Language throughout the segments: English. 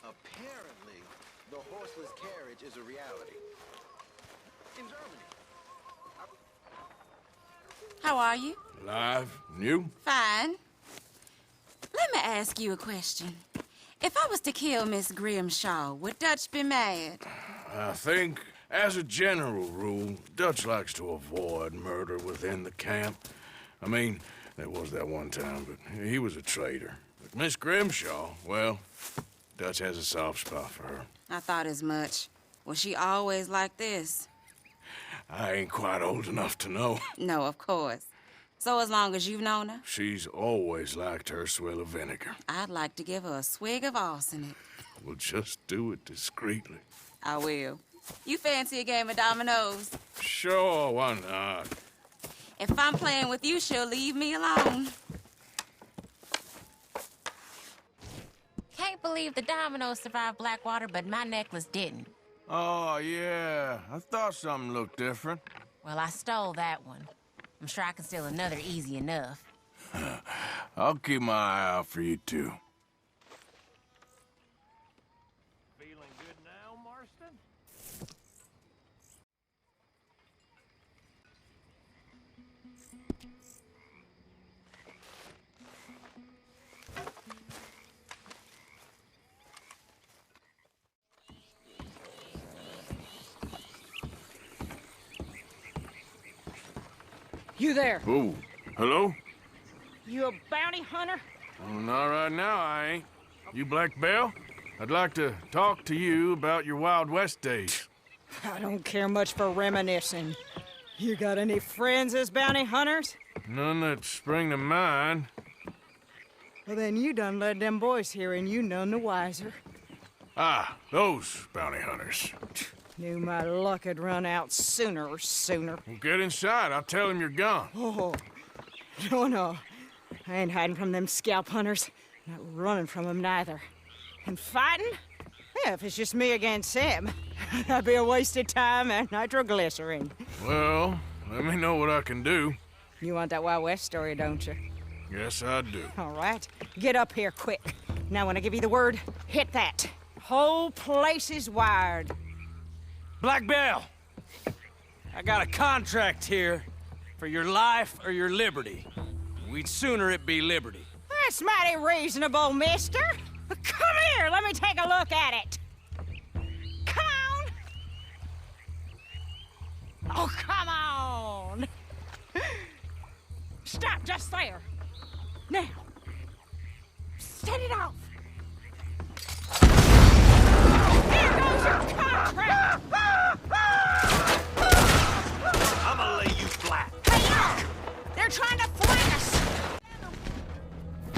Apparently, the horseless carriage is a reality. In Germany. How are you? Alive. And you? Fine. Let me ask you a question. If I was to kill Miss Grimshaw, would Dutch be mad? I think, as a general rule, Dutch likes to avoid murder within the camp. I mean, there was that one time, but he was a traitor. But Miss Grimshaw, well, Dutch has a soft spot for her. I thought as much. Was she always like this? I ain't quite old enough to know. No, of course. So as long as you've known her? She's always liked her swill of vinegar. I'd like to give her a swig of arsenic. We'll just do it discreetly. I will. You fancy a game of dominoes? Sure, why not? If I'm playing with you, she'll leave me alone. Can't believe the dominoes survived Blackwater, but my necklace didn't. Oh, yeah. I thought something looked different. Well, I stole that one. I'm sure I can steal another easy enough. I'll keep my eye out for you, too. Feeling good now, Marston? You there? Oh, hello? You a bounty hunter? Oh, not right now, I ain't. You Black Belle? I'd like to talk to you about your Wild West days. I don't care much for reminiscing. You got any friends as bounty hunters? None that spring to mind. Well, then you done led them boys here and you none the wiser. Ah, those bounty hunters. Knew my luck had run out sooner or sooner. Well, get inside. I'll tell them you're gone. Oh, no. I ain't hiding from them scalp hunters. Not running from them neither. And fighting? Yeah, if it's just me against him, that'd be a wasted time and nitroglycerin. Well, let me know what I can do. You want that Wild West story, don't you? Yes, I do. All right. Get up here quick. Now, when I give you the word, hit that. Whole place is wired. Black Belle! I got a contract here for your life or your liberty. We'd sooner it be liberty. That's mighty reasonable, mister. Come here, let me take a look at it. Come on. Oh, come on. Stop just there. Now, set it off. Here goes your contract. I'm gonna lay you flat. Hey, look! They're trying to flank us!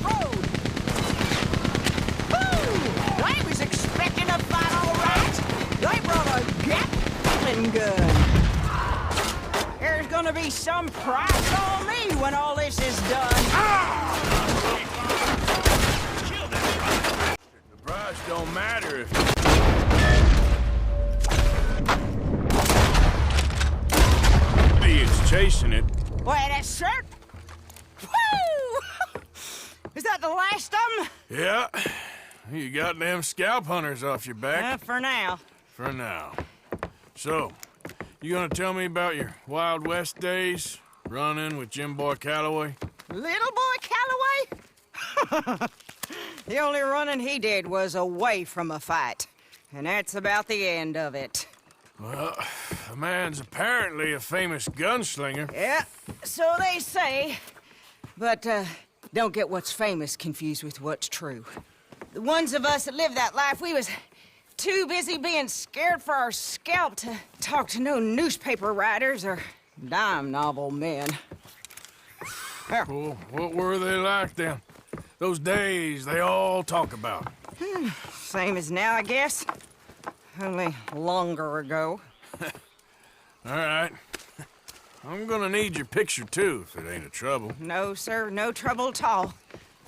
Oh! Ooh! I was expecting a fight, all right! They brought a Gatling gun! There's gonna be some price on me when all this is done! The price don't matter if... It's chasing it. Why, that's shirt! Woo! Is that the last of them? Yeah. You got them scalp hunters off your back. For now. For now. So, you gonna tell me about your Wild West days? Running with Jim Boy Calloway? Little boy Calloway? The only running he did was away from a fight. And that's about the end of it. Well, the man's apparently a famous gunslinger. Yeah, so they say. But, don't get what's famous confused with what's true. The ones of us that lived that life, we was too busy being scared for our scalp to talk to no newspaper writers or dime novel men. Well, what were they like then? Those days they all talk about. Same as now, I guess. Only longer ago. All right. I'm gonna need your picture, too, if it ain't a trouble. No, sir, no trouble at all.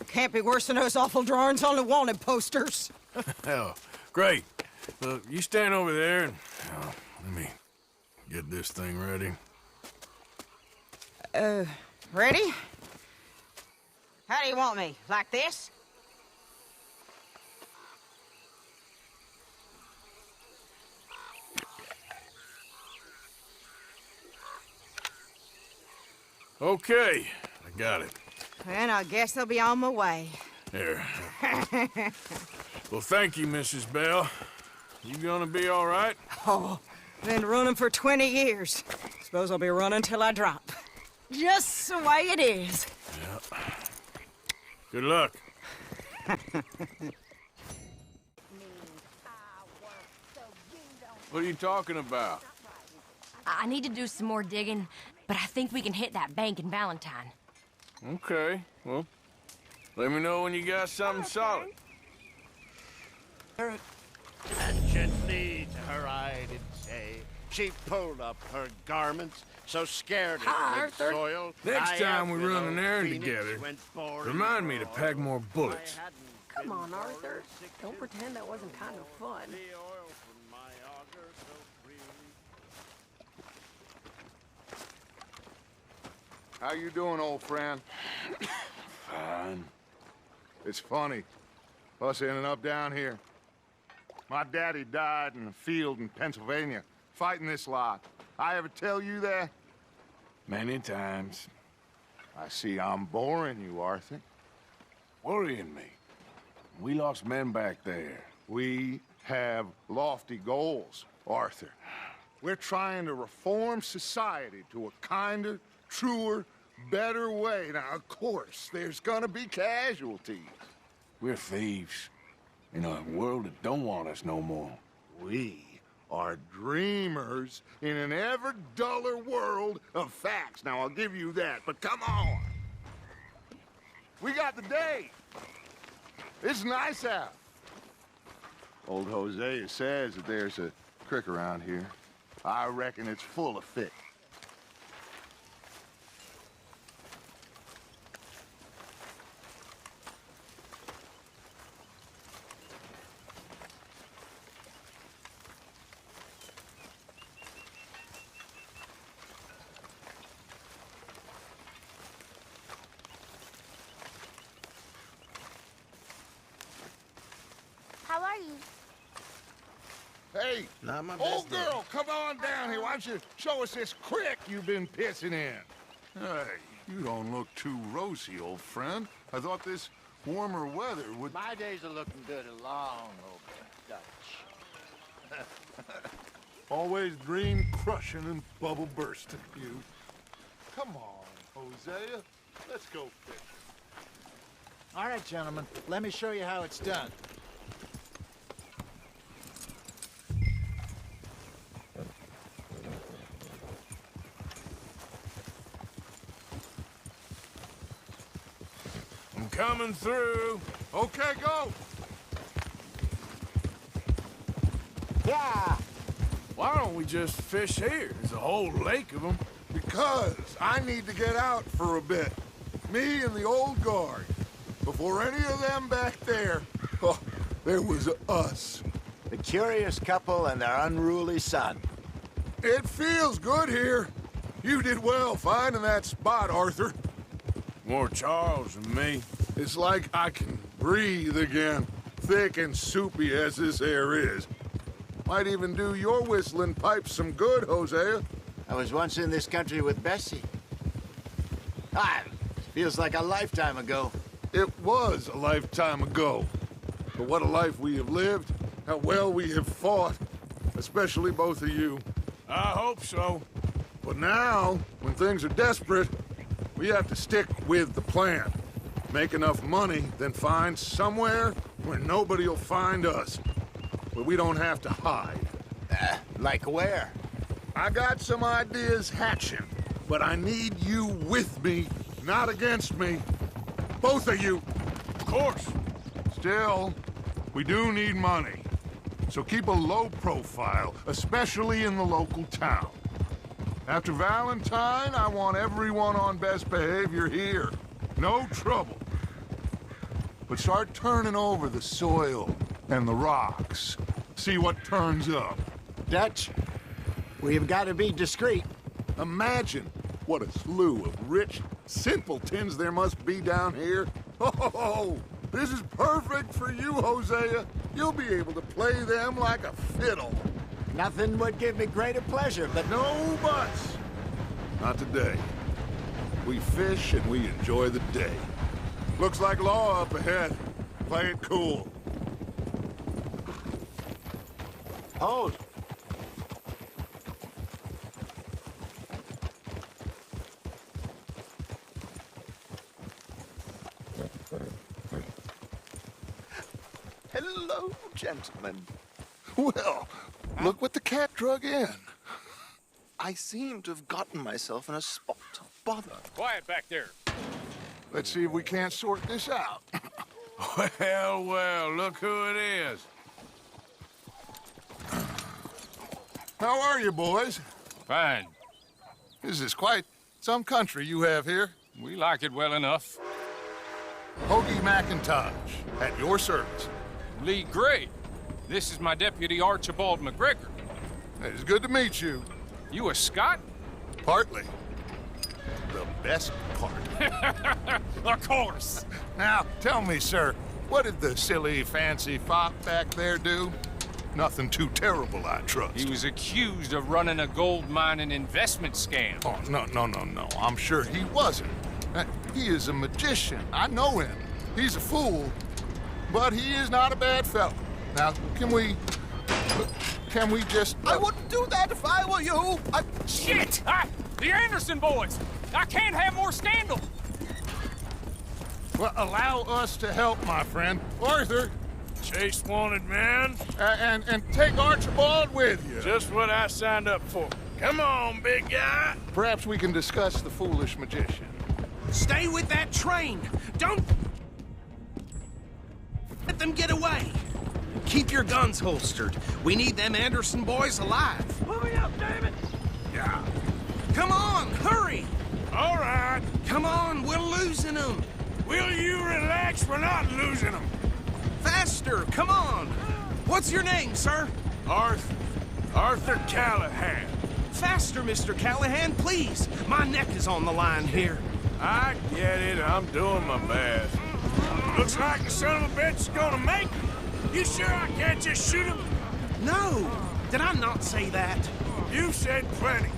Can't be worse than those awful drawings on the wanted posters. Hell, great. Look, you stand over there and... let me get this thing ready. Ready? How do you want me? Like this? Okay, I got it. And I guess I'll be on my way. Here. Well, thank you, Mrs. Bell. You gonna be all right? Oh, been running for 20 years. Suppose I'll be running till I drop. Just the way it is. Yeah. Good luck. What are you talking about? I need to do some more digging, but I think we can hit that bank in Valentine. Okay, well, let me know when you got something solid. And gently to her I did say, she pulled up her garments, so scared Hi, it Arthur. soil. Next time we run an errand together, remind me to pack more bullets. Come on, Arthur. Don't pretend that wasn't kind of fun. How you doing, old friend? Fine. It's funny, us ending up down here. My daddy died in a field in Pennsylvania, fighting this lot. I ever tell you that? Many times. I see I'm boring you, Arthur. Worrying me. We lost men back there. We have lofty goals, Arthur. We're trying to reform society to a kinder, truer, better way. Now, of course, there's gonna be casualties. We're thieves. In a world that don't want us no more. We are dreamers in an ever duller world of facts. Now, I'll give you that, but come on. We got the day. It's nice out. Old Hosea says that there's a creek around here. I reckon it's full of fish. How are you? Hey, Not my old best day. girl, come on down here. Why don't you show us this creek you've been pissing in? Hey, you don't look too rosy, old friend. I thought this warmer weather would... My days are looking good along over Dutch. Always dream crushing and bubble bursting, you. Come on, Hosea. Let's go fishing. All right, gentlemen. Let me show you how it's done. I'm coming through. Okay, go. Yeah! Why don't we just fish here? There's a whole lake of them. Because I need to get out for a bit. Me and the old guard. Before any of them back there, oh, there was us. The curious couple and their unruly son. It feels good here. You did well finding that spot, Arthur. More Charles than me. It's like I can breathe again, thick and soupy as this air is. Might even do your whistling pipes some good, Hosea. I was once in this country with Bessie. Feels like a lifetime ago. It was a lifetime ago. But what a life we have lived, how well we have fought, especially both of you. I hope so. But now, when things are desperate, we have to stick with the plan. Make enough money, then find somewhere where nobody will find us. Where we don't have to hide. Like where? I got some ideas hatching, but I need you with me, not against me. Both of you. Of course. Still, we do need money. So keep a low profile, especially in the local town. After Valentine, I want everyone on best behavior here. No trouble. But start turning over the soil and the rocks. See what turns up. Dutch, we've got to be discreet. Imagine what a slew of rich simpletons there must be down here. Oh, this is perfect for you, Hosea. You'll be able to play them like a fiddle. Nothing would give me greater pleasure, but No buts. Not today. we fish, and we enjoy the day. Looks like law up ahead. Play it cool. Hold. Hello, gentlemen. Well, look what the cat drug in. I seem to have gotten myself in a spot of bother. Quiet back there. Let's see if we can't sort this out. Well, well, look who it is. How are you, boys? Fine. This is quite some country you have here. We like it well enough. Hoagie McIntosh, at your service. Lee Gray. This is my deputy, Archibald McGregor. It's good to meet you. You a Scot? Partly. The best part. Of course. Now, tell me, sir, what did the silly, fancy fop back there do? Nothing too terrible, I trust. He was accused of running a gold mining investment scam. Oh, no. I'm sure he wasn't. He is a magician. I know him. He's a fool, but he is not a bad fellow. Now, can we just... I wouldn't do that if I were you. Shit! The Anderson boys! I can't have more scandal! Well, allow us to help, my friend. Arthur, Chase wanted man. and take Archibald with you. Just what I signed up for. Come on, big guy. Perhaps we can discuss the foolish magician. Stay with that train! Don't let them get away! Keep your guns holstered. We need them Anderson boys alive. Hurry up, David! Yeah. Come on, hurry! All right. Come on, we're losing them. Will you relax? We're not losing them. Faster, come on! What's your name, sir? Arthur Callahan. Faster, Mr. Callahan, please. My neck is on the line here. I get it. I'm doing my best. Looks like the son of a bitch is gonna make it. You sure I can't just shoot him? No! Did I not say that? You said plenty.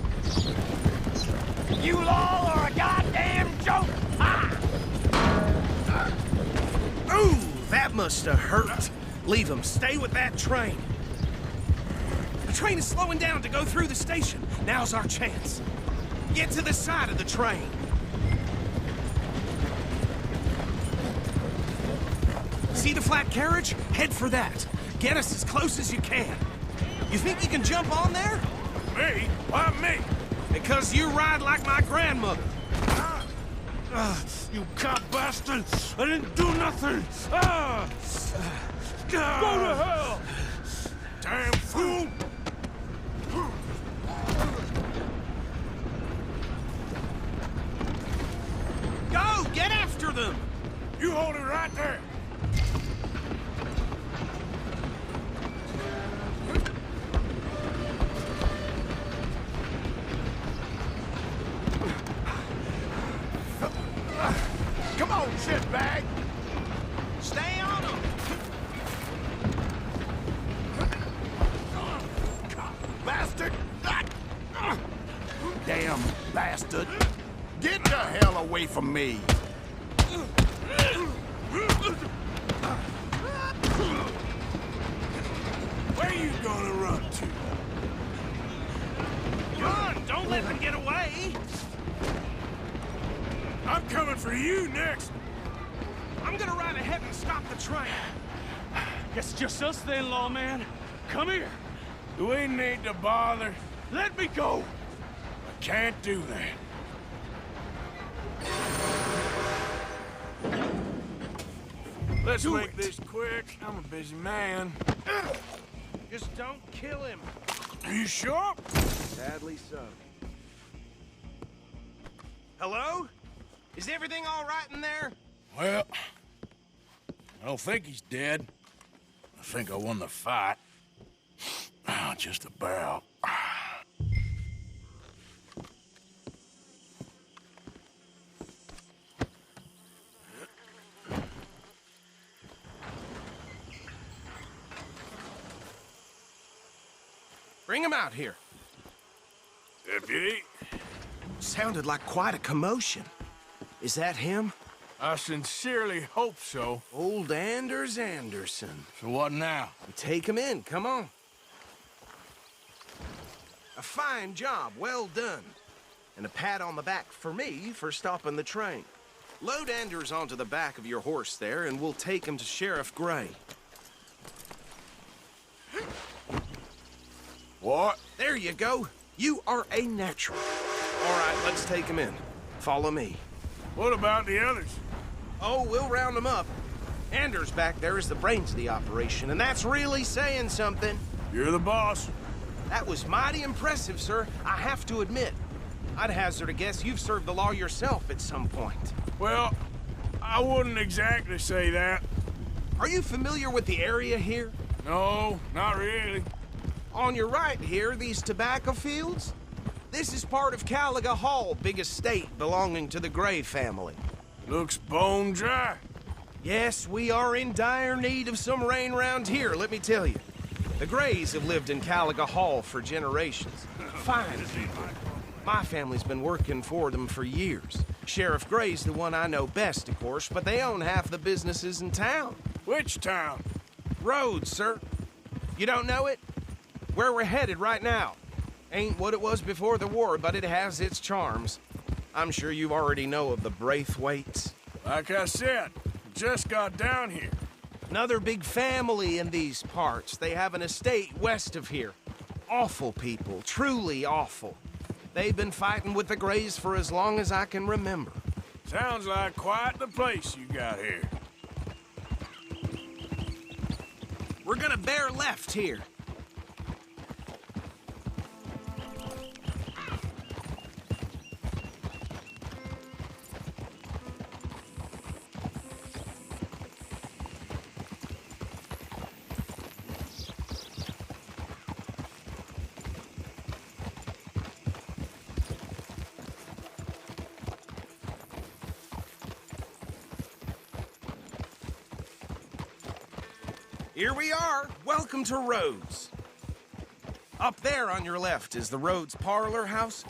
You all are a goddamn joke! Ooh, that must have hurt. Leave him. Stay with that train. The train is slowing down to go through the station. Now's our chance. Get to the side of the train. See the flat carriage? Head for that. Get us as close as you can. You think you can jump on there? Me? Why me? Because you ride like my grandmother. You cop bastard! I didn't do nothing! Go to hell! Damn fool! Go! Get after them! You hold it right there! Come on, shitbag! Stay on them! Bastard! Damn bastard! Get the hell away from me! Where you gonna run to? Run! Don't let them get away! I'm coming for you next! I'm gonna ride ahead and stop the train. Guess it's just us then, lawman. Come here. Do we need to bother? Let me go. I can't do that. Let's make this quick. I'm a busy man. Just don't kill him. Are you sure? Sadly so. Hello? Is everything all right in there? Well, I don't think he's dead. I think I won the fight. Just about. Bring him out here. Deputy? Sounded like quite a commotion. Is that him? I sincerely hope so. Old Anders Anderson. So what now? Take him in, come on. A fine job, well done. And a pat on the back for me for stopping the train. Load Anders onto the back of your horse there, and we'll take him to Sheriff Gray. What? There you go. You are a natural. All right, let's take him in. Follow me. What about the others? Oh, we'll round them up. Anders back there is the brains of the operation, and that's really saying something. You're the boss. That was mighty impressive, sir. I have to admit. I'd hazard a guess you've served the law yourself at some point. Well, I wouldn't exactly say that. Are you familiar with the area here? No, not really. On your right here, these tobacco fields? This is part of Caliga Hall, big estate belonging to the Gray family. Looks bone dry. Yes, we are in dire need of some rain round here, let me tell you. The Grays have lived in Caliga Hall for generations. Fine people. My family's been working for them for years. Sheriff Gray's the one I know best, of course, but they own half the businesses in town. Which town? Rhodes, sir. You don't know it? Where we're headed right now. Ain't what it was before the war, but it has its charms. I'm sure you already know of the Braithwaites. Like I said, just got down here. Another big family in these parts. They have an estate west of here. Awful people, truly awful. They've been fighting with the Grays for as long as I can remember. Sounds like quite the place you got here. We're gonna bear left here. Here we are. Welcome to Rhodes. Up there on your left is the Rhodes Parlor House.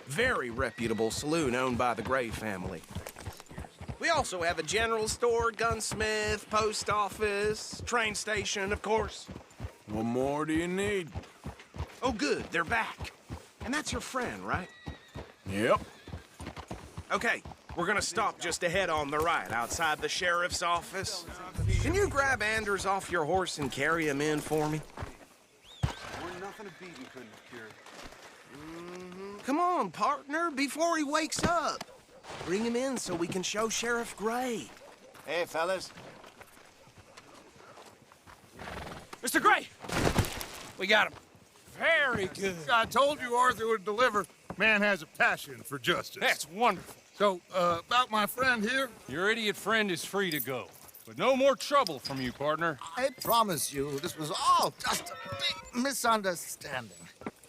Very reputable saloon owned by the Gray family. We also have a general store, gunsmith, post office, train station, of course. What more do you need? Oh, good. They're back. And that's your friend, right? Yep. Okay. We're gonna stop just ahead on the right, outside the sheriff's office. Can you grab Anders off your horse and carry him in for me? Nothing a beating couldn't have cured. Come on, partner, before he wakes up. Bring him in so we can show Sheriff Gray. Hey, fellas. Mr. Gray! We got him. Very good. I told you Arthur would deliver. Man has a passion for justice. That's wonderful. So, about my friend here? Your idiot friend is free to go. But no more trouble from you, partner. I promise you, this was all just a big misunderstanding.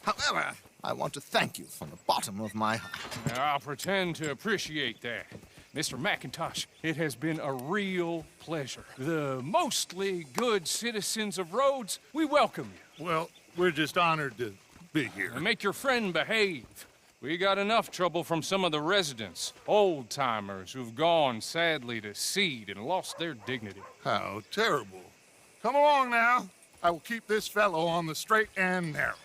However, I want to thank you from the bottom of my heart. I'll pretend to appreciate that. Mr. McIntosh, it has been a real pleasure. The mostly good citizens of Rhodes, we welcome you. Well, we're just honored to be here. And make your friend behave. We got enough trouble from some of the residents, old-timers who've gone, sadly, to seed and lost their dignity. How terrible. Come along now. I will keep this fellow on the straight and narrow.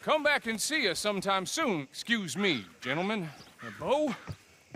Come back and see us sometime soon. Excuse me, gentlemen. Bo,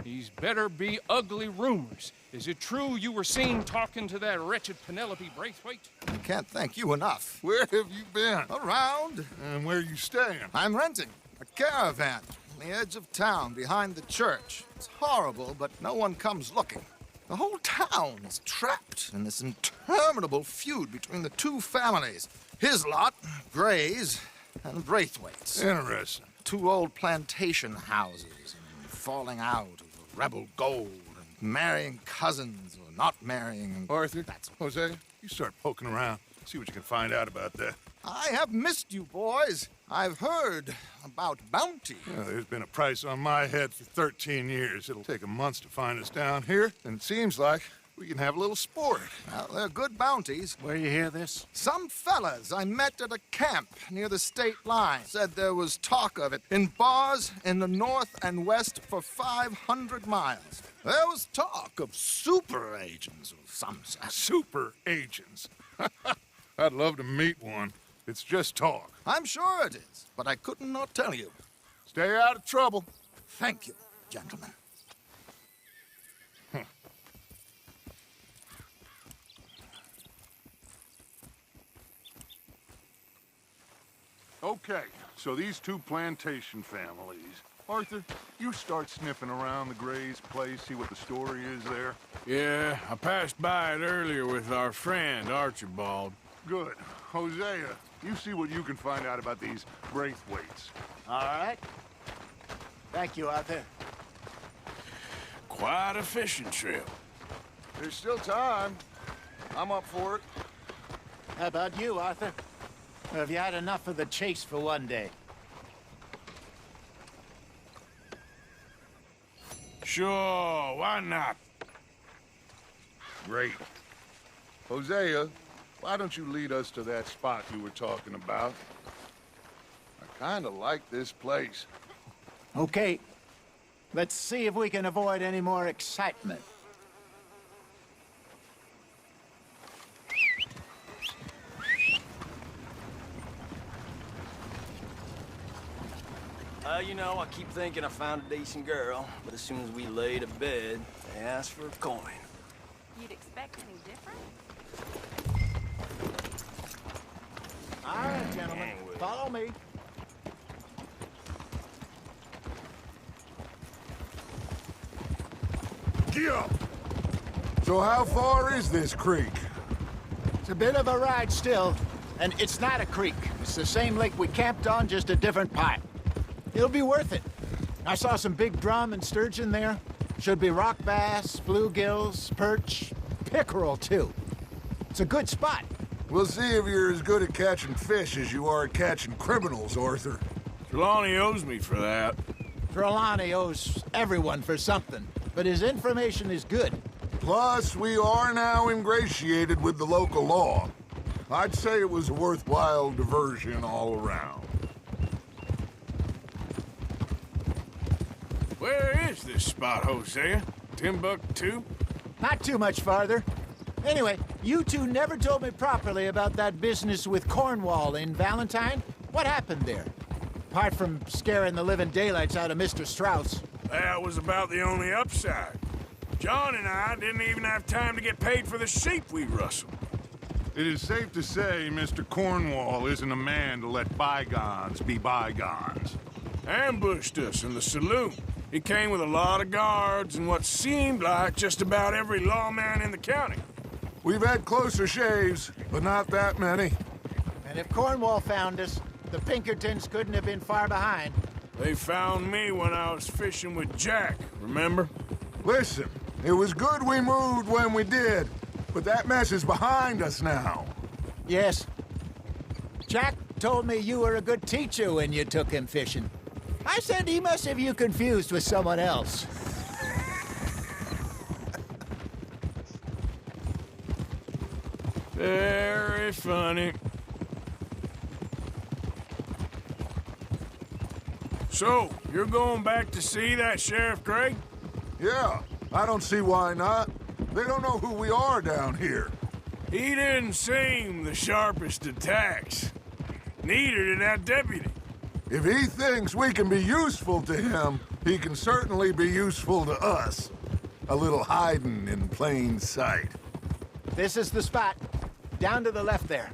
these better be ugly rumors. Is it true you were seen talking to that wretched Penelope Braithwaite? I can't thank you enough. Where have you been? Around. And where are you staying? I'm renting a caravan on the edge of town behind the church. It's horrible, but no one comes looking. The whole town is trapped in this interminable feud between the two families. His lot, Gray's, and Braithwaite's. Interesting. Two old plantation houses, and falling out of rebel gold, and marrying cousins or not marrying. Arthur, Jose, you start poking around. See what you can find out about that. I have missed you, boys. I've heard about bounty. Yeah, there's been a price on my head for 13 years. It'll take a month to find us down here, and it seems like We can have a little sport. Well, they're good bounties. Where you hear this? Some fellas I met at a camp near the state line said there was talk of it in bars in the north and west for 500 miles. There was talk of super agents of some sort. Super agents. I'd love to meet one. It's just talk. I'm sure it is, but I couldn't not tell you. Stay out of trouble. Thank you, gentlemen. Okay, so these two plantation families. Arthur, you start sniffing around the Gray's place, see what the story is there. Yeah, I passed by it earlier with our friend, Archibald. Good. Hosea, you see what you can find out about these Braithwaites. All right. Thank you, Arthur. Quite a fishing trip. There's still time. I'm up for it. How about you, Arthur? Or have you had enough of the chase for one day? Sure, why not? Great. Hosea, why don't you lead us to that spot you were talking about? I kind of like this place. Okay. Let's see if we can avoid any more excitement. You know, I keep thinking I found a decent girl, but as soon as we lay to bed, they ask for a coin. You'd expect any different? All right, gentlemen. Follow me. Yeah. So how far is this creek? It's a bit of a ride still, and it's not a creek. It's the same lake we camped on, just a different part. It'll be worth it. I saw some big drum and sturgeon there. Should be rock bass, bluegills, perch, pickerel, too. It's a good spot. We'll see if you're as good at catching fish as you are at catching criminals, Arthur. Trelawney owes me for that. Trelawney owes everyone for something, but his information is good. Plus, we are now ingratiated with the local law. I'd say it was a worthwhile diversion all around. Where is this spot, Hosea? Timbuktu? Not too much farther. Anyway, you two never told me properly about that business with Cornwall in Valentine. What happened there? Apart from scaring the living daylights out of Mr. Strauss. That was about the only upside. John and I didn't even have time to get paid for the sheep we rustled. It is safe to say Mr. Cornwall isn't a man to let bygones be bygones. Ambushed us in the saloon. He came with a lot of guards and what seemed like just about every lawman in the county. We've had closer shaves, but not that many. And if Cornwall found us, the Pinkertons couldn't have been far behind. They found me when I was fishing with Jack, remember? Listen, it was good we moved when we did, but that mess is behind us now. Yes. Jack told me you were a good teacher when you took him fishing. I said he must have you confused with someone else. Very funny. So, you're going back to see that Sheriff Gray? Yeah, I don't see why not. They don't know who we are down here. He didn't seem the sharpest attacks. Neither did that deputy. If he thinks we can be useful to him, he can certainly be useful to us. A little hiding in plain sight. This is the spot. Down to the left there.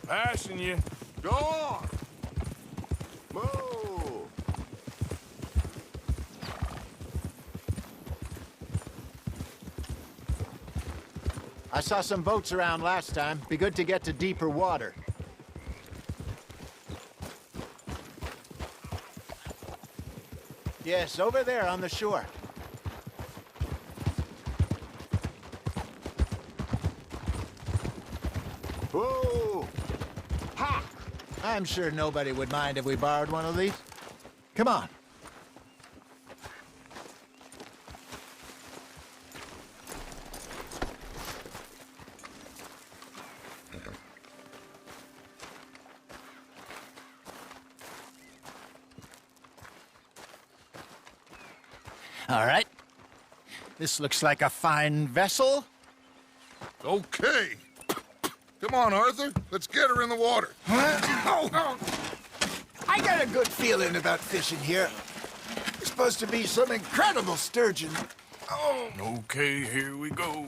Passing you. Go on! Move! I saw some boats around last time. Be good to get to deeper water. Yes, over there on the shore. Whoa! I'm sure nobody would mind if we borrowed one of these. Come on. All right. This looks like a fine vessel. Okay. Come on, Arthur. Let's get her in the water. Oh. I got a good feeling about fishing here. It's supposed to be some incredible sturgeon. Oh. Okay, here we go.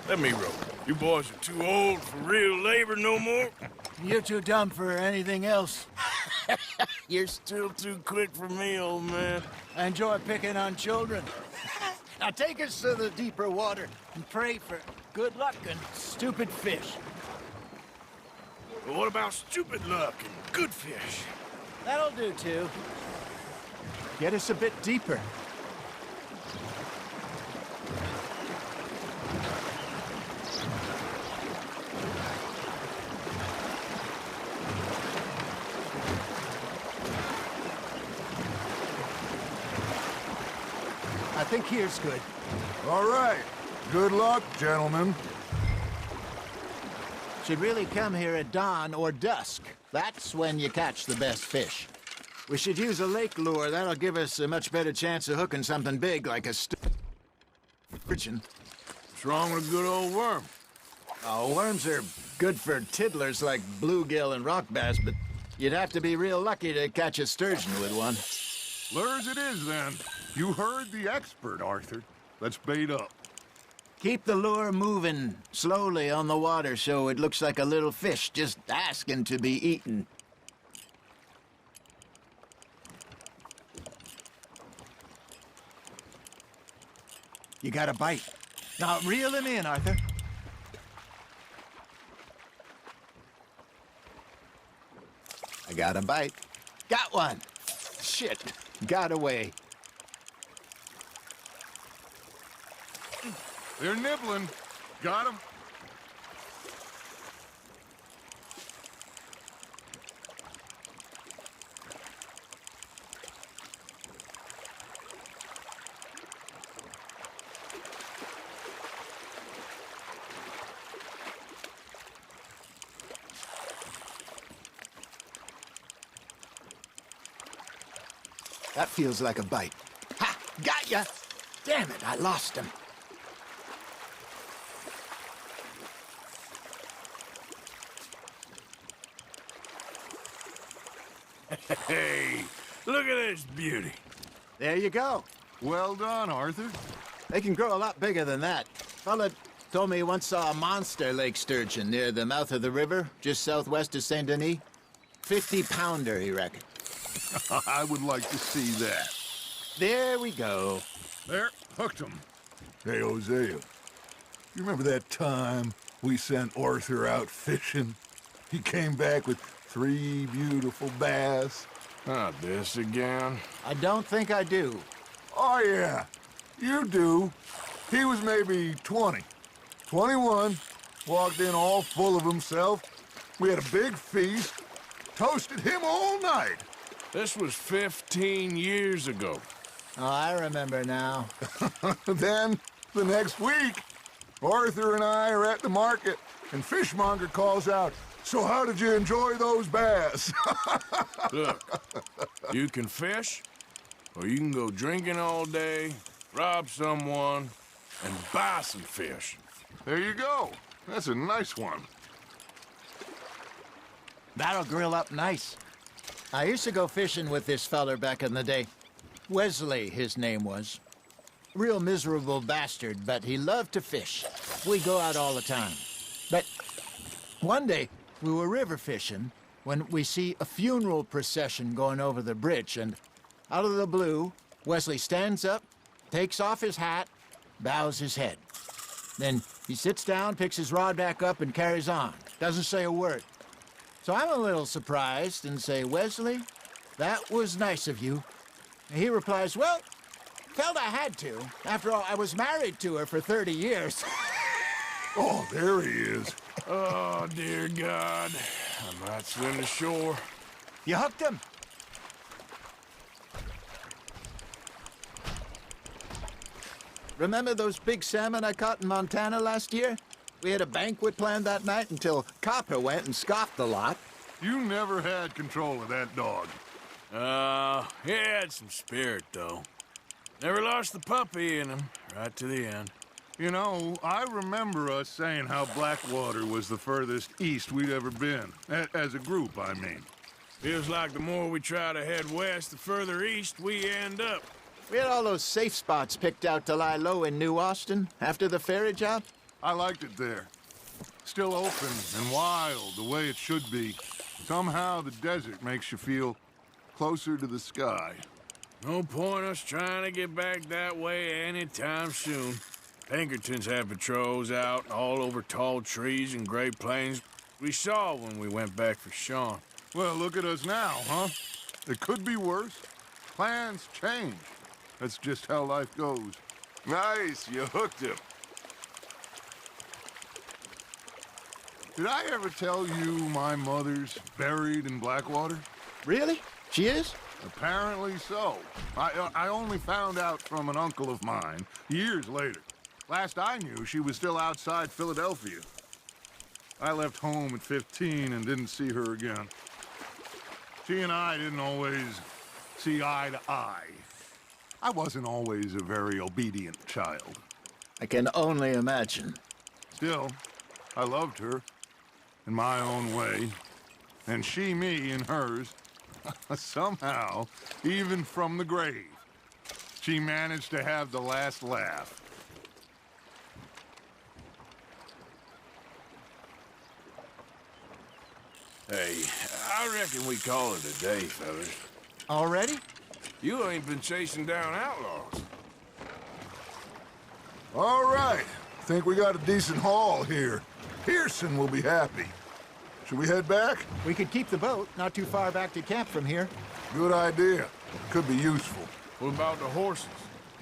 Let me row. You boys are too old for real labor no more. You're too dumb for anything else. You're still too quick for me, old man. I enjoy picking on children. Now take us to the deeper water and pray for good luck and stupid fish. But what about stupid luck and good fish? That'll do, too. Get us a bit deeper. I think here's good. All right. Good luck, gentlemen. Should really come here at dawn or dusk. That's when you catch the best fish. We should use a lake lure. That'll give us a much better chance of hooking something big like a sturgeon. What's wrong with a good old worm? Oh, worms are good for tiddlers like bluegill and rock bass, but you'd have to be real lucky to catch a sturgeon with one. Lures it is, then. You heard the expert, Arthur. Let's bait up. Keep the lure moving slowly on the water so it looks like a little fish just asking to be eaten. You got a bite. Now reel him in, Arthur. I got a bite. Got one. Shit. Got away. They're nibbling. Got 'em. That feels like a bite. Ha! Got ya! Damn it, I lost him. Hey, look at this beauty. There you go. Well done, Arthur. They can grow a lot bigger than that. Fella told me he once saw a monster lake sturgeon near the mouth of the river, just southwest of Saint Denis. 50-pounder, he reckoned. I would like to see that. There we go. There, hooked 'em. Hey, Hosea. You remember that time we sent Arthur out fishing? He came back with 3 beautiful bass. Not this again. I don't think I do. Oh, yeah. You do. He was maybe 20. 21. Walked in all full of himself. We had a big feast. Toasted him all night. This was 15 years ago. Oh, I remember now. Then, the next week, Arthur and I are at the market, and Fishmonger calls out, "So how did you enjoy those bass?" Look, you can fish, or you can go drinking all day, rob someone, and buy some fish. There you go. That's a nice one. That'll grill up nice. I used to go fishing with this feller back in the day. Wesley, his name was. Real miserable bastard, but he loved to fish. We go out all the time. But one day, we were river fishing when we see a funeral procession going over the bridge, and out of the blue, Wesley stands up, takes off his hat, bows his head. Then he sits down, picks his rod back up, and carries on. Doesn't say a word. So I'm a little surprised and say, "Wesley, that was nice of you." And he replies, "Well, Felt I had to. After all, I was married to her for 30 years. Oh, there he is. Oh, dear God. I might swim to shore. You hooked him? Remember those big salmon I caught in Montana last year? We had a banquet planned that night until Copper went and scoffed the lot. You never had control of that dog. He had some spirit, though. Never lost the puppy in him, right to the end. You know, I remember us saying how Blackwater was the furthest east we'd ever been. As a group, I mean. Feels like the more we try to head west, the further east we end up. We had all those safe spots picked out to lie low in New Austin after the ferry job. I liked it there. Still open and wild, the way it should be. Somehow the desert makes you feel closer to the sky. No point us trying to get back that way anytime soon. Pinkertons have patrols out all over tall trees and Great Plains. We saw when we went back for Sean. Well, look at us now, huh? It could be worse. Plans change. That's just how life goes. Nice, you hooked him. Did I ever tell you my mother's buried in Blackwater? Really? She is? Apparently so. I only found out from an uncle of mine years later. Last I knew, she was still outside Philadelphia. I left home at 15 and didn't see her again. She and I didn't always see eye to eye. I wasn't always a very obedient child. I can only imagine. Still, I loved her in my own way, and she me in hers. Somehow, even from the grave, she managed to have the last laugh. Hey, I reckon we call it a day, fellas. Already? You ain't been chasing down outlaws. All right. Think we got a decent haul here. Pearson will be happy. Should we head back? We could keep the boat, not too far back to camp from here. Good idea. Could be useful. What about the horses?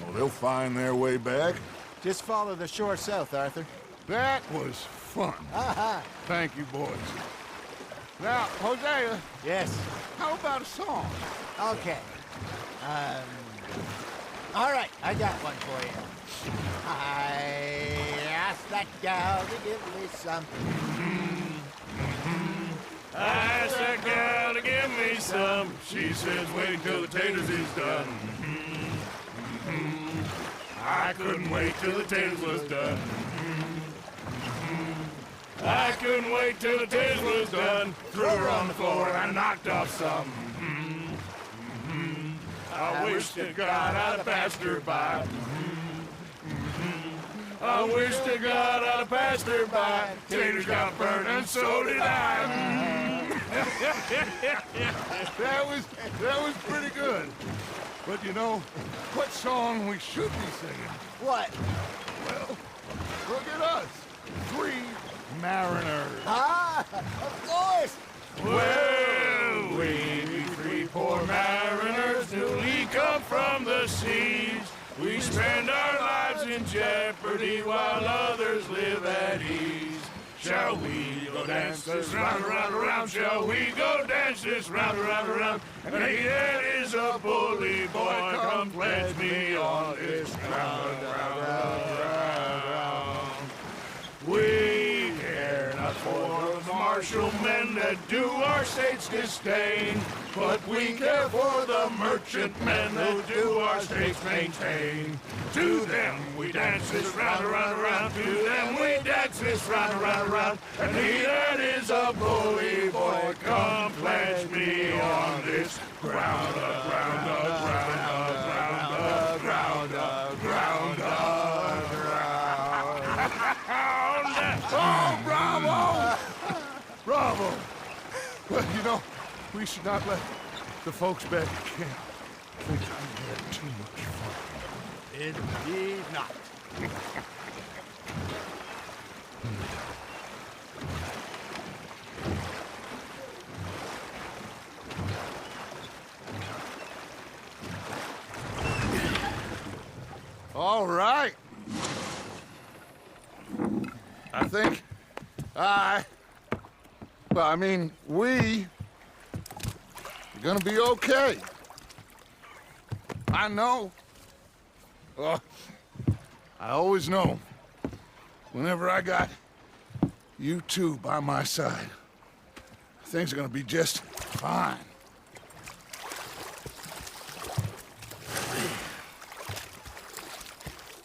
Well, they'll find their way back. Just follow the shore south, Arthur. That was fun. Aha! Thank you, boys. Now, Hosea, Yes. how about a song? Okay. All right, I got one for you. I asked that gal to give me some. I asked that gal to give me some. She says, wait till the taters is done. I couldn't wait till the taters was done. I couldn't wait till the taters was done. Threw her on the floor and I knocked off some. I wish to God I'd have passed her by. I wish to God I'd have passed her by. Taters got burned and so did I. That was pretty good. But you know, what song we should be singing? What? Well, look at us. 3 mariners. Ah, of course. Well, we 3 poor mariners newly come from the seas. We spend our lives in jeopardy while others live at ease. Shall we go dance this round, around, around? Shall we go dance this round, around, around? And he that is a bully boy, come pledge me on this ground, round. We care not for the martial men that do our state's disdain, but we care for the merchant men that do our state's maintain. To them we dance this round, around, around. To them we dance this round, around, around. And he that is a bully boy, come pledge me on this ground, ground, ground, ground, ground, ground, ground. Oh, bravo! Bravo! Well, you know, we should not let the folks back at camp think I had too much fun. Indeed not. right. I think well, I mean, we are gonna be okay. I know. Oh, I always know. Whenever I got you two by my side, things are gonna be just fine.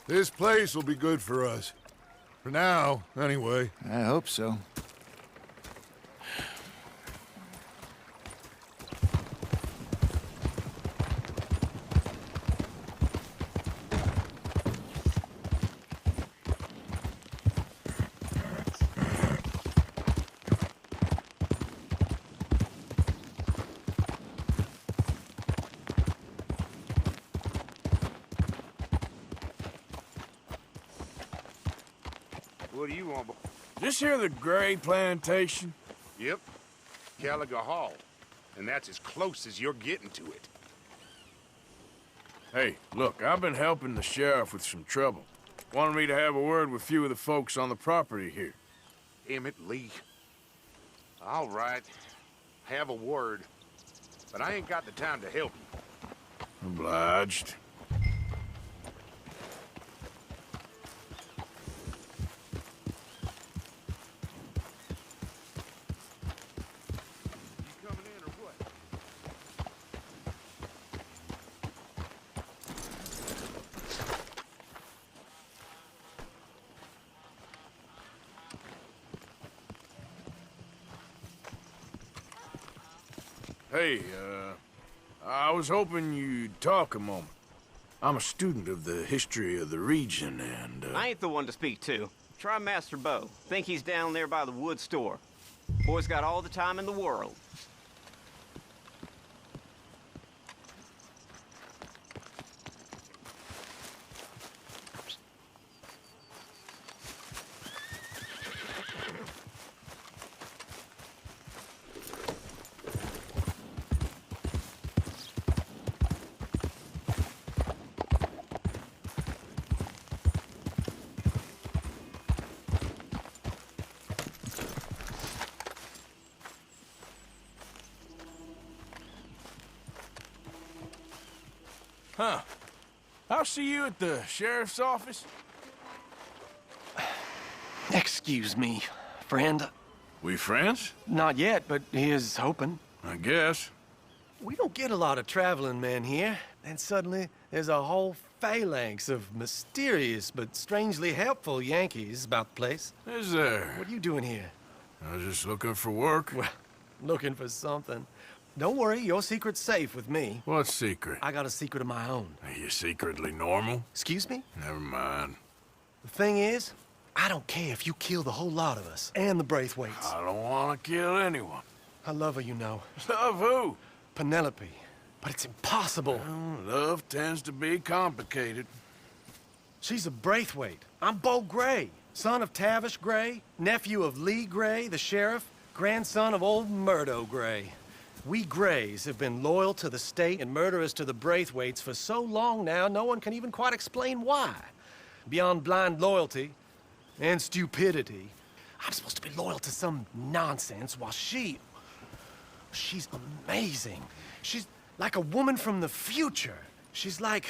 This place will be good for us. For now, anyway. I hope so. What do you want? This here the Gray Plantation? Yep. Gallagher Hall. And that's as close as you're getting to it. Hey, look, I've been helping the sheriff with some trouble. Wanted me to have a word with a few of the folks on the property here. Emmett Lee. All right. Have a word. But I ain't got the time to help you. Obliged. Hey, I was hoping you'd talk a moment. I'm a student of the history of the region, and, I ain't the one to speak to. Try Master Bo. Think he's down there by the wood store. Boy's got all the time in the world. Huh. I'll see you at the sheriff's office. Excuse me, friend. We friends? Not yet, but here's hoping. I guess. We don't get a lot of traveling men here, and suddenly there's a whole phalanx of mysterious but strangely helpful Yankees about the place. Is there? What are you doing here? I was just looking for work. Well, looking for something. Don't worry, your secret's safe with me. What secret? I got a secret of my own. Are you secretly normal? Excuse me? Never mind. The thing is, I don't care if you kill the whole lot of us, and the Braithwaites. I don't want to kill anyone. I love her, you know. Love who? Penelope. But it's impossible. Well, love tends to be complicated. She's a Braithwaite. I'm Bo Gray, son of Tavish Gray, nephew of Lee Gray, the sheriff, grandson of old Murdo Gray. We Grays have been loyal to the state and murderous to the Braithwaites for so long now, no one can even quite explain why. Beyond blind loyalty and stupidity, I'm supposed to be loyal to some nonsense while she's amazing. She's like a woman from the future. She's like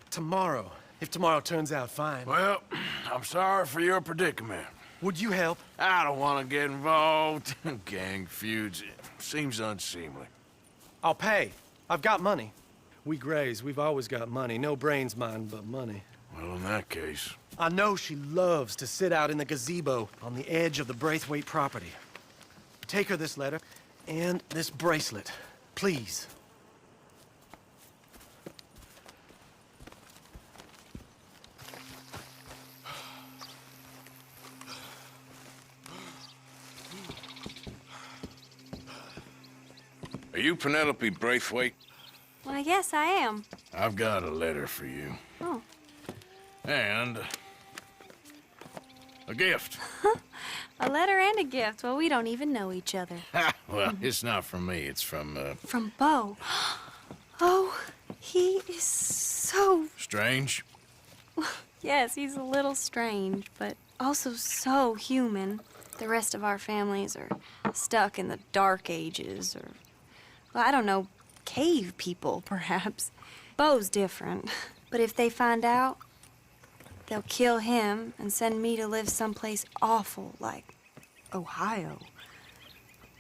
tomorrow, if tomorrow turns out fine. Well, I'm sorry for your predicament. Would you help? I don't want to get involved in gang feuds. It seems unseemly. I'll pay. I've got money. We Grays, we've always got money. No brains, mind, but money. Well, in that case... I know she loves to sit out in the gazebo on the edge of the Braithwaite property. Take her this letter and this bracelet, please. Are you Penelope Braithwaite? Well, yes, I am. I've got a letter for you. Oh. And... a gift. A letter and a gift. Well, we don't even know each other. Well, it's not from me. It's from, From Bo. Oh, he is so... Strange? Yes, he's a little strange, but also so human. The rest of our families are stuck in the Dark Ages, or, well, I don't know, cave people, perhaps. Bo's different, but if they find out, they'll kill him and send me to live someplace awful like Ohio.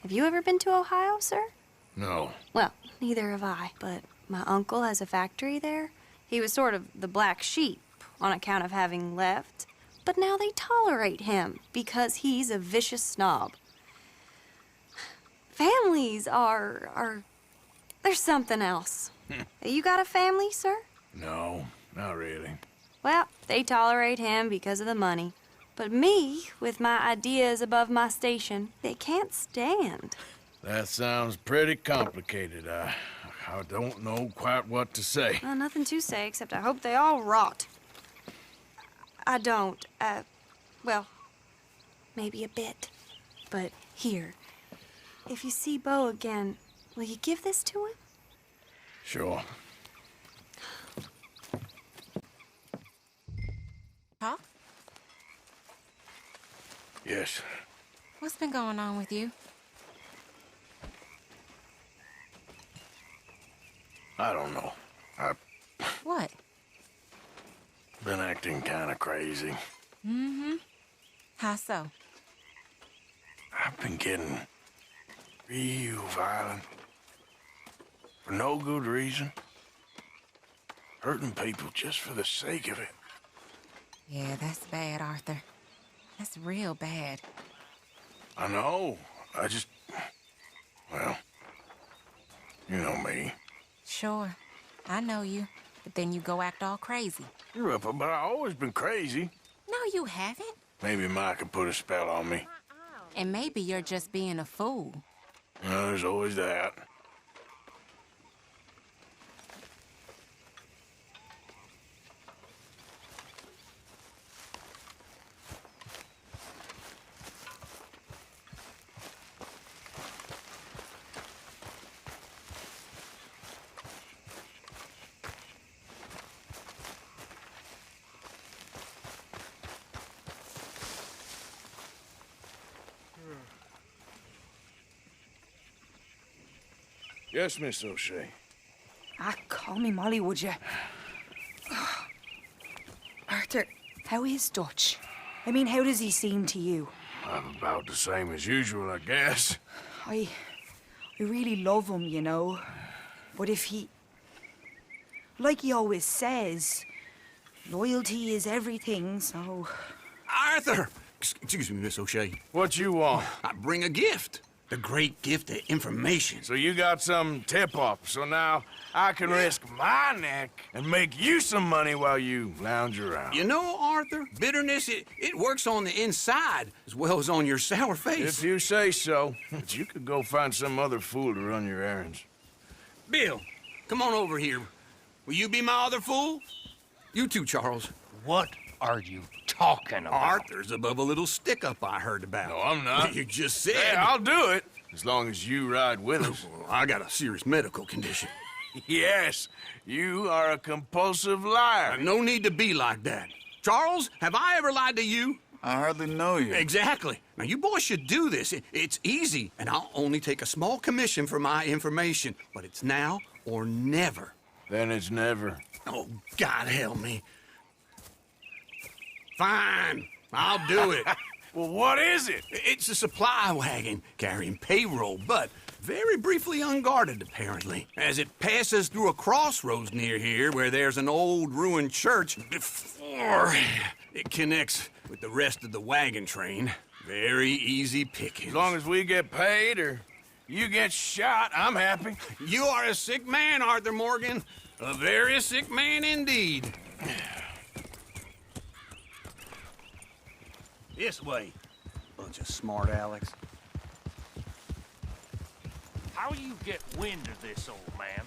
Have you ever been to Ohio, sir? No. Well, neither have I, but my uncle has a factory there. He was sort of the black sheep on account of having left, but now they tolerate him because he's a vicious snob. Families are there's something else. You got a family, sir? No, not really. Well, they tolerate him because of the money. But me, with my ideas above my station, they can't stand. That sounds pretty complicated. I don't know quite what to say. Well, nothing to say, except I hope they all rot. I don't, well, maybe a bit. But here, if you see Bo again, will you give this to him? Sure. Huh? Yes. What's been going on with you? I don't know. I've What? been acting kind of crazy. Mm-hmm. How so? I've been getting real violent. For no good reason. Hurting people just for the sake of it. Yeah, that's bad, Arthur. That's real bad. I know. I just... Well, you know me. Sure. I know you. But then you go act all crazy. You're up, but I've always been crazy. No, you haven't. Maybe Mike could put a spell on me. And maybe you're just being a fool. Well, there's always that. Yes, Miss O'Shea. Ah, call me Molly, would you? Arthur, how is Dutch? I mean, how does he seem to you? I'm about the same as usual, I guess. I really love him, you know. But if he... Like he always says, loyalty is everything, so... Arthur! Excuse me, Miss O'Shea. What you want? I bring a gift. The great gift of information. So you got some tip-off, so now I can risk my neck and make you some money while you lounge around. You know, Arthur, bitterness, it works on the inside as well as on your sour face. If you say so. But you could go find some other fool to run your errands. Bill, come on over here. Will you be my other fool? You too, Charles. What are you talking about? Arthur's above a little stick-up I heard about. No, I'm not. You just said... Hey, I'll do it, as long as you ride with us. I got a serious medical condition. Yes, you are a compulsive liar. No need to be like that. Charles, have I ever lied to you? I hardly know you. Exactly. Now, you boys should do this. It's easy, and I'll only take a small commission for my information. But it's now or never. Then it's never. Oh, God help me. Fine, I'll do it. Well, what is it? It's a supply wagon carrying payroll, but very briefly unguarded, apparently, as it passes through a crossroads near here where there's an old ruined church before it connects with the rest of the wagon train. Very easy pickings. As long as we get paid or you get shot, I'm happy. You are a sick man, Arthur Morgan. A very sick man indeed. This way. Bunch of smart Alex. How you get wind of this, old man?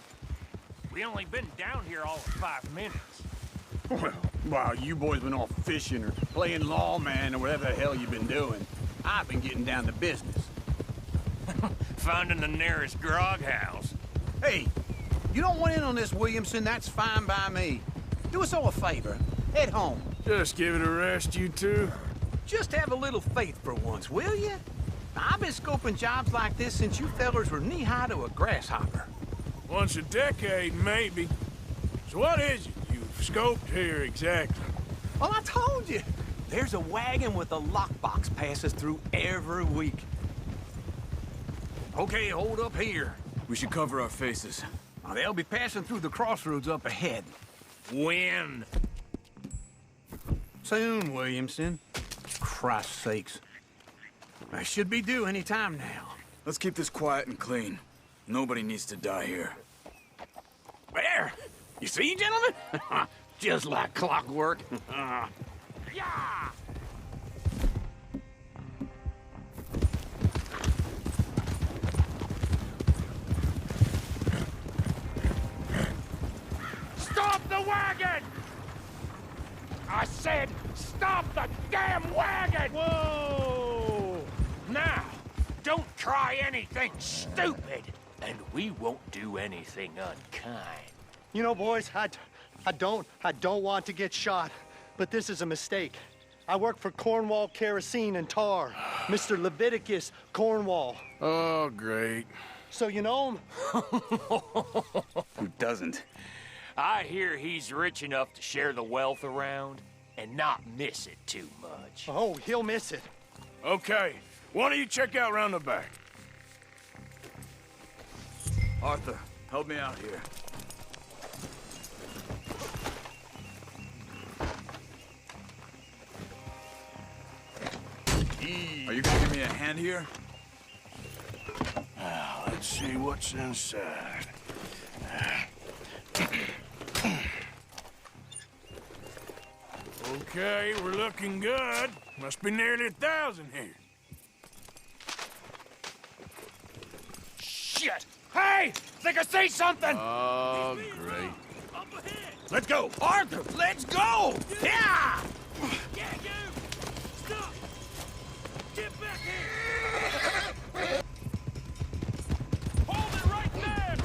We only been down here all of 5 minutes. Well, while you boys been off fishing or playing lawman or whatever the hell you've been doing, I've been getting down to business. Finding the nearest grog house. Hey, you don't want in on this, Williamson, that's fine by me. Do us all a favor. Head home. Just give it a rest, you two. Just have a little faith for once, will you? I've been scoping jobs like this since you fellers were knee-high to a grasshopper. Once a decade, maybe. So what is it you've scoped here exactly? Well, I told you. There's a wagon with a lockbox passes through every week. Okay, hold up here. We should cover our faces. Now, they'll be passing through the crossroads up ahead. When? Soon, Williamson. Christ's sakes. I should be due any time now. Let's keep this quiet and clean. Nobody needs to die here. There! You see, gentlemen? Just like clockwork. Yeah! Stop the wagon! I said, stop the damn wagon! Whoa! Now, don't try anything stupid, and we won't do anything unkind. You know, boys, I don't want to get shot, but this is a mistake. I work for Cornwall Kerosene and Tar, Mr. Leviticus Cornwall. Oh, great. So you know him? Who doesn't? I hear he's rich enough to share the wealth around and not miss it too much. Oh, he'll miss it. Okay, why don't you check out round the back? Arthur, help me out here. Are you gonna give me a hand here? Let's see what's inside. Okay, we're looking good. Must be nearly 1,000 here. Shit! Hey! Think I see something! Oh, great. Let's go! Arthur, let's go! Yeah! Yeah, you! Stop! Get back here! Hold it right there!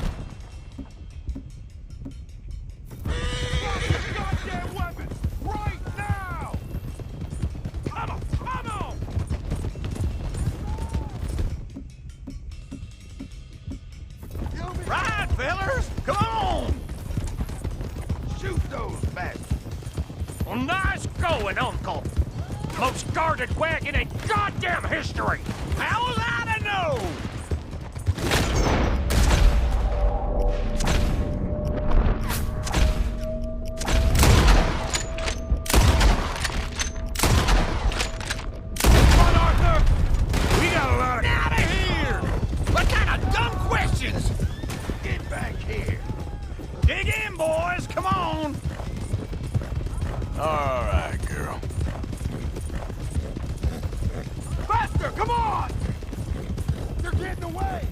Drop your goddamn weapon! Right now! Come on! Come on! Right, fellers! Come on! Shoot those bastards! Well, nice going, Uncle! Most guarded wagon in goddamn history! How was I to know? Come on, Arthur! We got a lot of... Out of here! What kind of dumb questions? Get back here. Dig in, boys! Come on! All right, girl. Faster, come on! They're getting away!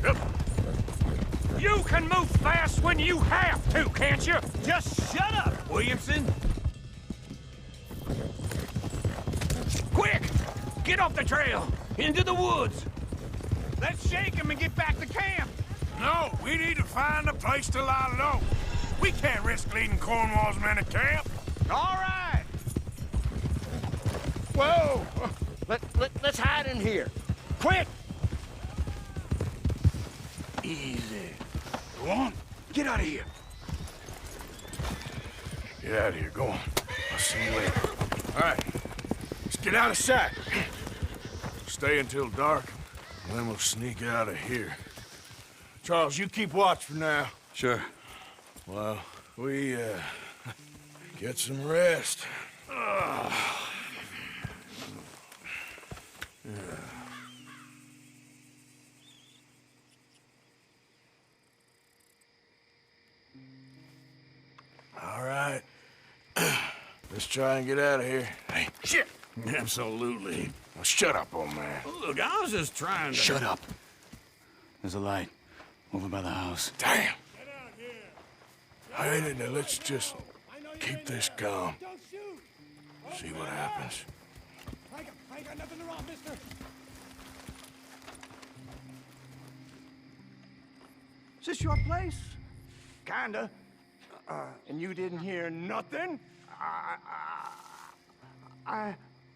Yep. You can move fast when you have to, can't you? Just shut up, Williamson! Quick! Get off the trail! Into the woods! Let's shake him and get back to camp! No, we need to find a place to lie low. We can't risk leading Cornwall's men to camp. All right! Whoa! Let's hide in here. Quick! Easy. Go on. Get out of here. Get out of here. Go on. I'll see you later. All right. Let's get out of sight. Stay until dark, and then we'll sneak out of here. Charles, you keep watch for now. Sure. Well, we, get some rest. All right. Let's try and get out of here. Hey, shit! Absolutely. Now shut up, old man. Look, I was just trying to... Shut up. There's a light over by the house. Damn! Hey, now let's just keep this calm. See what happens. I ain't got nothing to rob, mister. Is this your place? Kinda. And you didn't hear nothing?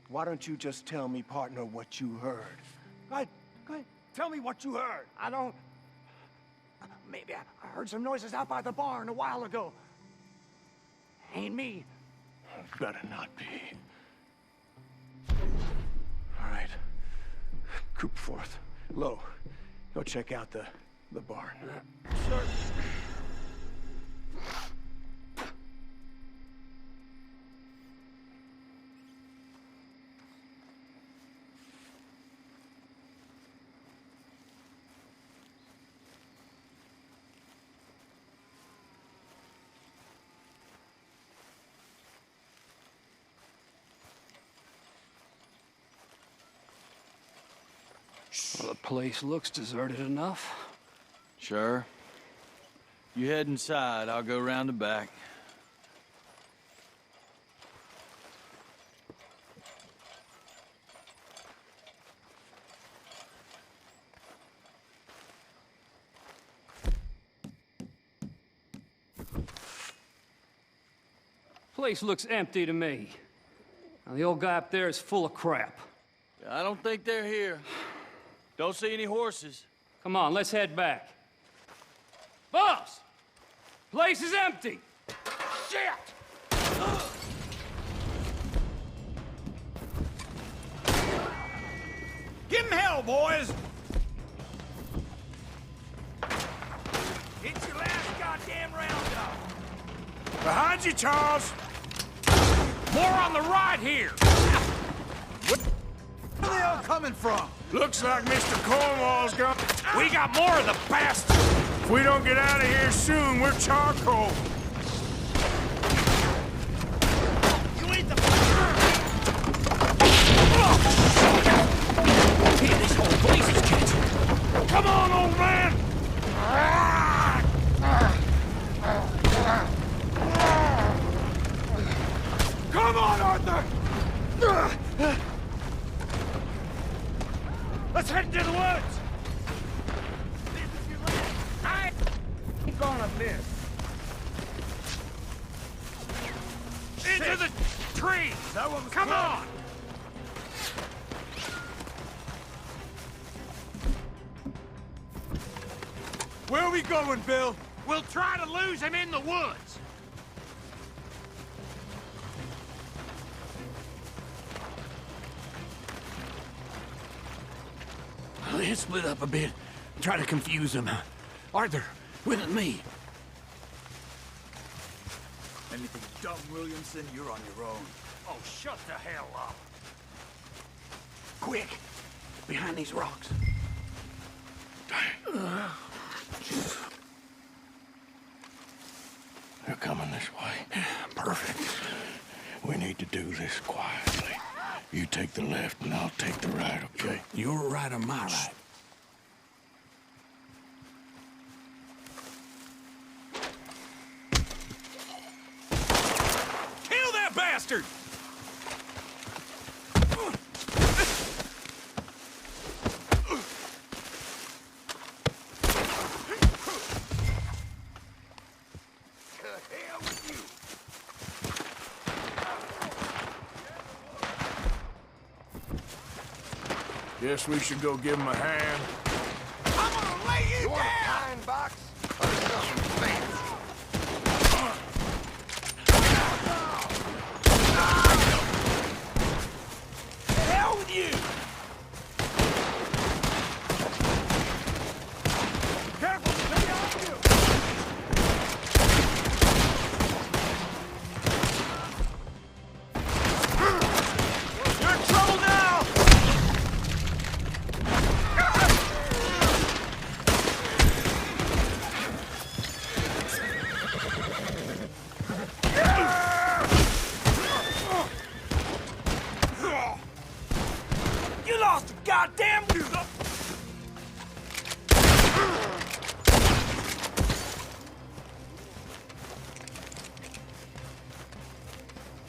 Why don't you just tell me, partner, what you heard? Go ahead. Tell me what you heard. I don't... Maybe I heard some noises out by the barn a while ago. Ain't me. Better not be. All right. Cooperforth, Lowe, go check out the barn. Sir. Well, the place looks deserted enough. Sure. You head inside, I'll go round the back. Place looks empty to me. Now, the old guy up there is full of crap. I don't think they're here. Don't see any horses. Come on, let's head back. Boss! Place is empty! Shit! Give him hell, boys! It's your last goddamn round up. Behind you, Charles! More on the right here! Where are they all coming from? Looks like Mr. Cornwall's got... We got more of the bastards! If we don't get out of here soon, we're charcoal. You ain't the... Here, this whole place is catching. Come on, old man! Come on, Arthur! Let's head into the woods! I ain't gonna miss. Into the trees! Come on! Where are we going, Bill? We'll try to lose him in the woods. Let's split up a bit. Try to confuse them. Arthur, with me. Anything dumb, Williamson, you're on your own. Oh, shut the hell up. Quick! Behind these rocks. They're coming this way. Perfect. We need to do this quietly. You take the left and I'll take the right, okay? Your right or my right? Kill that bastard! Guess we should go give him a hand. I'm gonna lay you Want a down! pine box? Or something fancy? The hell with you! Careful, stay on you! You're in trouble now! You lost the goddamn...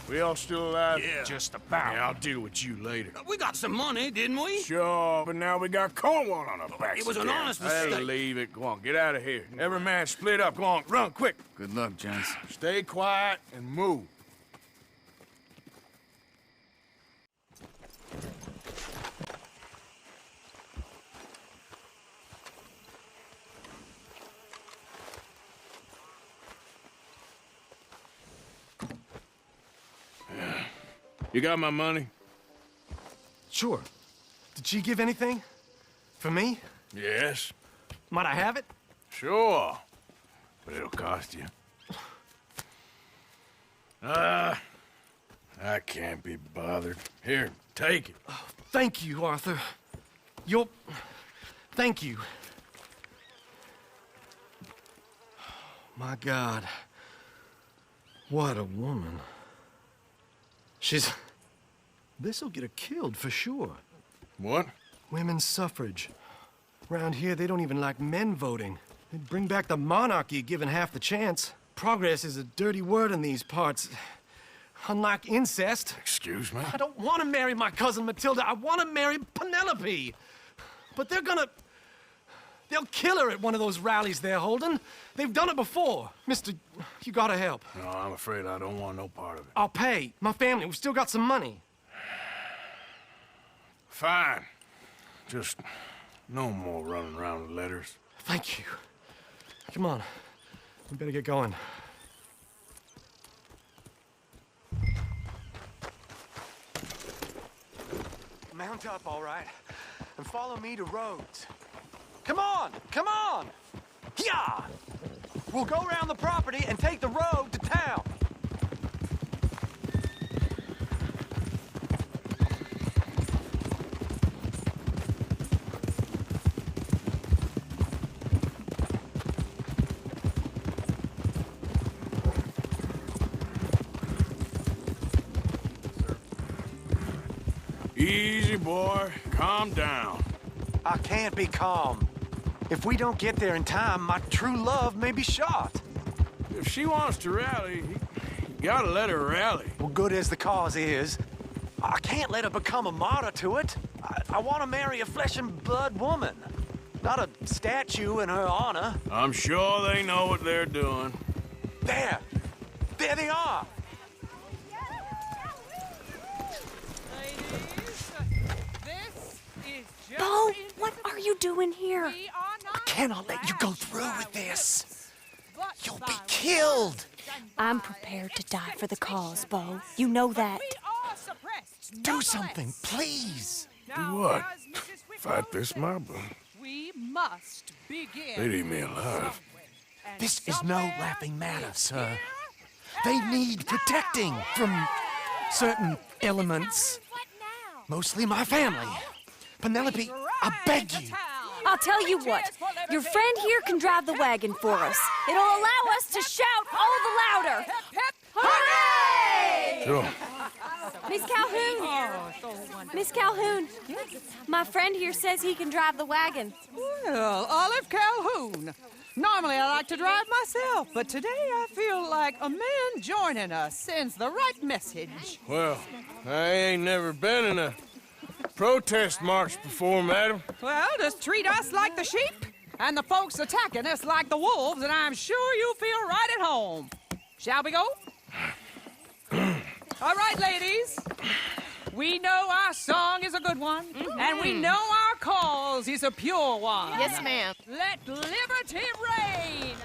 We all still alive? Yeah. Just about. Yeah, I'll deal with you later. We got some money, didn't we? Sure, but now we got Cornwall on our backs. It was an again. honest Hey, mistake. leave it. Go on, get out of here. Every man split up. Go on, run, quick. Good luck, gents. Stay quiet and move. You got my money? Sure. Did she give anything? For me? Yes. Might I have it? Sure. But it'll cost you. I can't be bothered. Here, take it. Oh, thank you, Arthur. Thank you. My God. What a woman. This'll get her killed for sure. What? Women's suffrage. Around here, they don't even like men voting. They'd bring back the monarchy given half the chance. Progress is a dirty word in these parts. Unlike incest. Excuse me? I don't want to marry my cousin Matilda. I want to marry Penelope. But they'll kill her at one of those rallies they're holding. They've done it before. Mister, you gotta help. No, I'm afraid I don't want no part of it. I'll pay. My family, we've still got some money. Fine. Just no more running around with letters. Thank you. Come on. We better get going. Mount up, all right, and follow me to Rhodes. Come on! Come on! Yeah! We'll go around the property and take the road to town. Easy, boy. Calm down. I can't be calm. If we don't get there in time, my true love may be shot. If she wants to rally, you gotta let her rally. Well, good as the cause is, I can't let her become a martyr to it. I want to marry a flesh and blood woman, not a statue in her honor. I'm sure they know what they're doing. There! There they are! Bo, what are you doing here? I cannot let you go through with this. You'll be killed. I'm prepared to die for the cause, Bo. You know that. Do something, please. Do what? Fight this mob? We must begin. They'd eat me alive. This is no laughing matter, sir. They need protecting from certain elements. Mostly my family. Penelope, I beg you. I'll tell you what. Your friend here can drive the wagon for us. It'll allow us to shout all the louder. Hooray! Sure. Miss Calhoun. Miss Calhoun. My friend here says he can drive the wagon. Well, Olive Calhoun. Normally I like to drive myself, but today I feel like a man joining us sends the right message. Well, I ain't never been in a protest march before, madam. Well, just treat us like the sheep, and the folks attacking us like the wolves, and I'm sure you feel right at home. Shall we go? All right, ladies. We know our song is a good one, and we know our cause is a pure one. Yes, ma'am. Let liberty reign!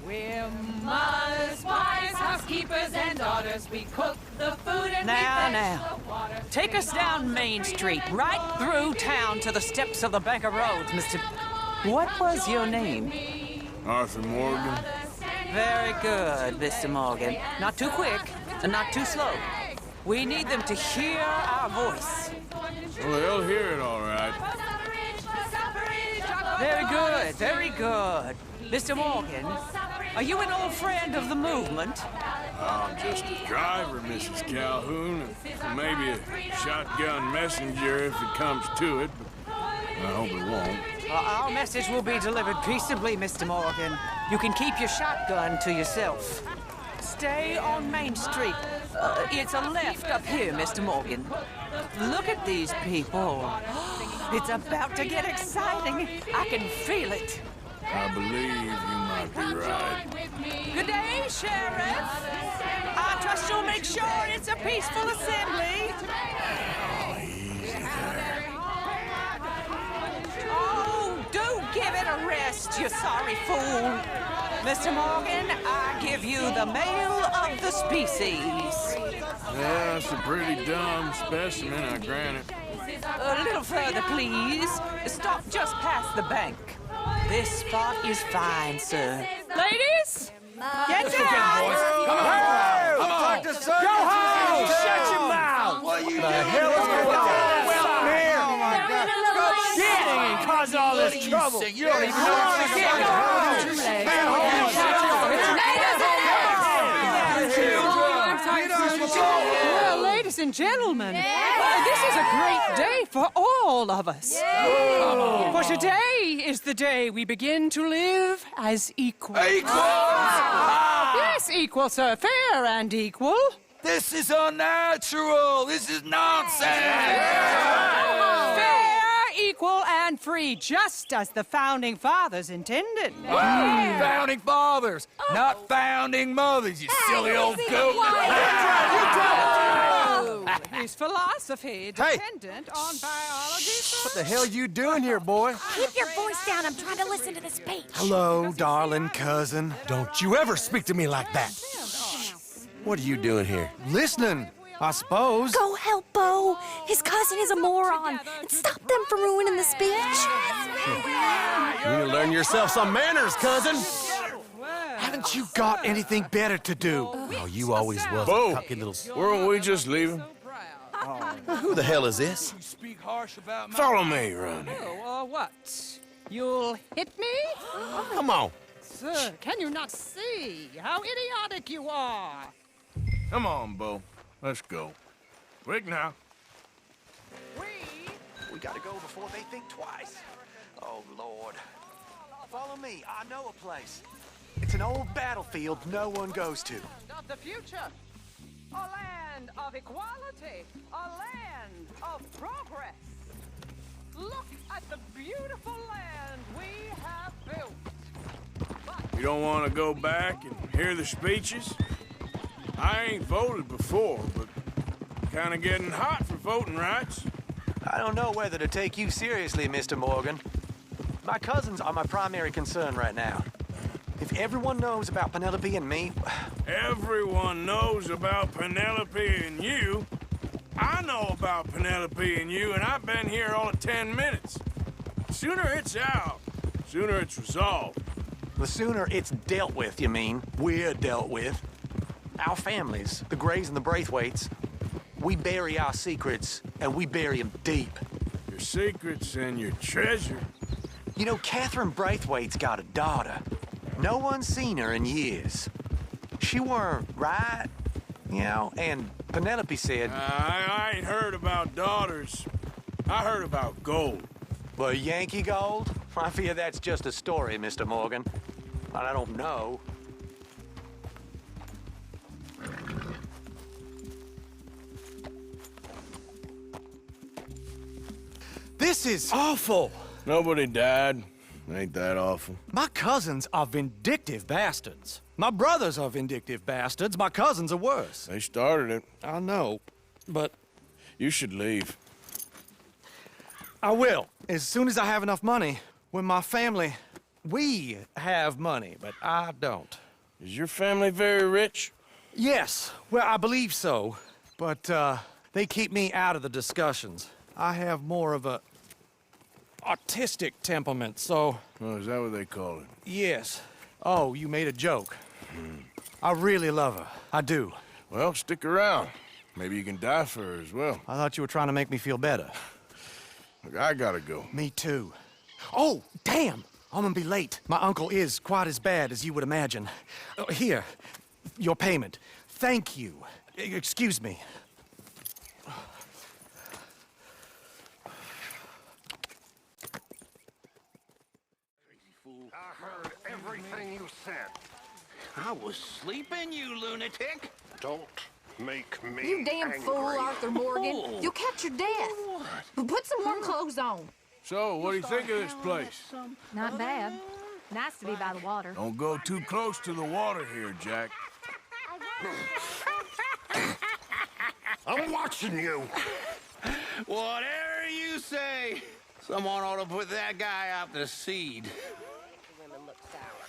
We're mothers, wives, housekeepers, and daughters. We cook the food and we fetch the water. Take us down Main Street, right through town to the steps of the Bank of Rhodes, Mr. What was your name? Arthur Morgan. Very good, Mr. Morgan. Not too quick, and not too slow. We need them to hear our voice. Well, they'll hear it all right. Very good, very good. Mr. Morgan, are you an old friend of the movement? I'm just a driver, Mrs. Calhoun, and maybe a shotgun messenger if it comes to it, but I hope it won't. Our message will be delivered peaceably, Mr. Morgan. You can keep your shotgun to yourself. Stay on Main Street. It's a left up here, Mr. Morgan. Look at these people. It's about to get exciting. I can feel it. I believe you might be right. Good day, Sheriff. I trust you'll make sure it's a peaceful assembly. Oh, easy there. Oh, do give it a rest, you sorry fool. Mr. Morgan, I give you the male of the species. Yeah, that's a pretty dumb specimen, I grant it. A little further, please. Stop just past the bank. This spot is fine, sir. Ladies, get down! Boys. Come on! Come on! Go home! Shut your mouth! What you the hell is going on? Well, here! Oh, my God. Go shit! And cause all this trouble. You don't even know what to get. Go home! Well, ladies and gentlemen, this is a great day for all of us. For today is the day we begin to live as equals. Yes, equal, sir. Fair and equal. This is unnatural. This is nonsense. Fair, equal, and free, just as the Founding Fathers intended. Founding fathers, not founding mothers, you silly old goat. His philosophy dependent on biology, sir. What the hell you doing here, boy? Keep your voice down. I'm trying to listen to the speech. Hello, darling cousin. Don't you ever speak to me like that. What are you doing here? Listening, I suppose. Go help Bo. His cousin is a moron. And stop them from ruining the speech. You need to learn yourself some manners, cousin. Haven't you got anything better to do? Oh, you always was a cocky little... Weren't we just leaving? Who the hell is this? Follow me, Ronnie. Oh, what? You'll hit me? Come on. Sir, can you not see how idiotic you are? Come on, Bo. Let's go. Quick now. We gotta go before they think twice. Oh, Lord. Follow me. I know a place. It's an old battlefield no one goes to. Of the future. A land of equality. A land of progress. Look at the beautiful land we have built. You don't want to go back and hear the speeches? I ain't voted before, but kind of getting hot for voting rights. I don't know whether to take you seriously, Mr. Morgan. My cousins are my primary concern right now. If everyone knows about Penelope and me... Everyone knows about Penelope and you. I know about Penelope and you, and I've been here all of 10 minutes. Sooner it's out, sooner it's resolved. The sooner it's dealt with, you mean? We're dealt with. Our families, the Grays and the Braithwaites, we bury our secrets, and we bury them deep. Your secrets and your treasure. You know, Catherine Braithwaite's got a daughter. No one's seen her in years. She weren't right, you know, and Penelope said... I ain't heard about daughters. I heard about gold. Well, Yankee gold? I fear that's just a story, Mr. Morgan. But I don't know. This is awful. Nobody died. Ain't that awful? My cousins are vindictive bastards. My brothers are vindictive bastards. My cousins are worse. They started it. I know, but... You should leave. I will, as soon as I have enough money. When my family... We have money, but I don't. Is your family very rich? Yes, well, I believe so. But, they keep me out of the discussions. I have more of a... artistic temperament, so... Oh, is that what they call it? Yes. Oh, you made a joke. I really love her. I do. Well, stick around. Maybe you can die for her as well. I thought you were trying to make me feel better. Look, I gotta go. Me too. Oh, damn! I'm gonna be late. My uncle is quite as bad as you would imagine. Here, your payment. Thank you. Excuse me. I heard everything you said. I was sleeping, you lunatic. Don't make me You damn angry. fool, Arthur Morgan. You'll catch your death. Put some warm clothes on. So, what do you think of this place? Not bad. Nice to be by the water. Don't go too close to the water here, Jack. I'm watching you. Whatever you say. Someone ought to put that guy out to seed. Women look sour.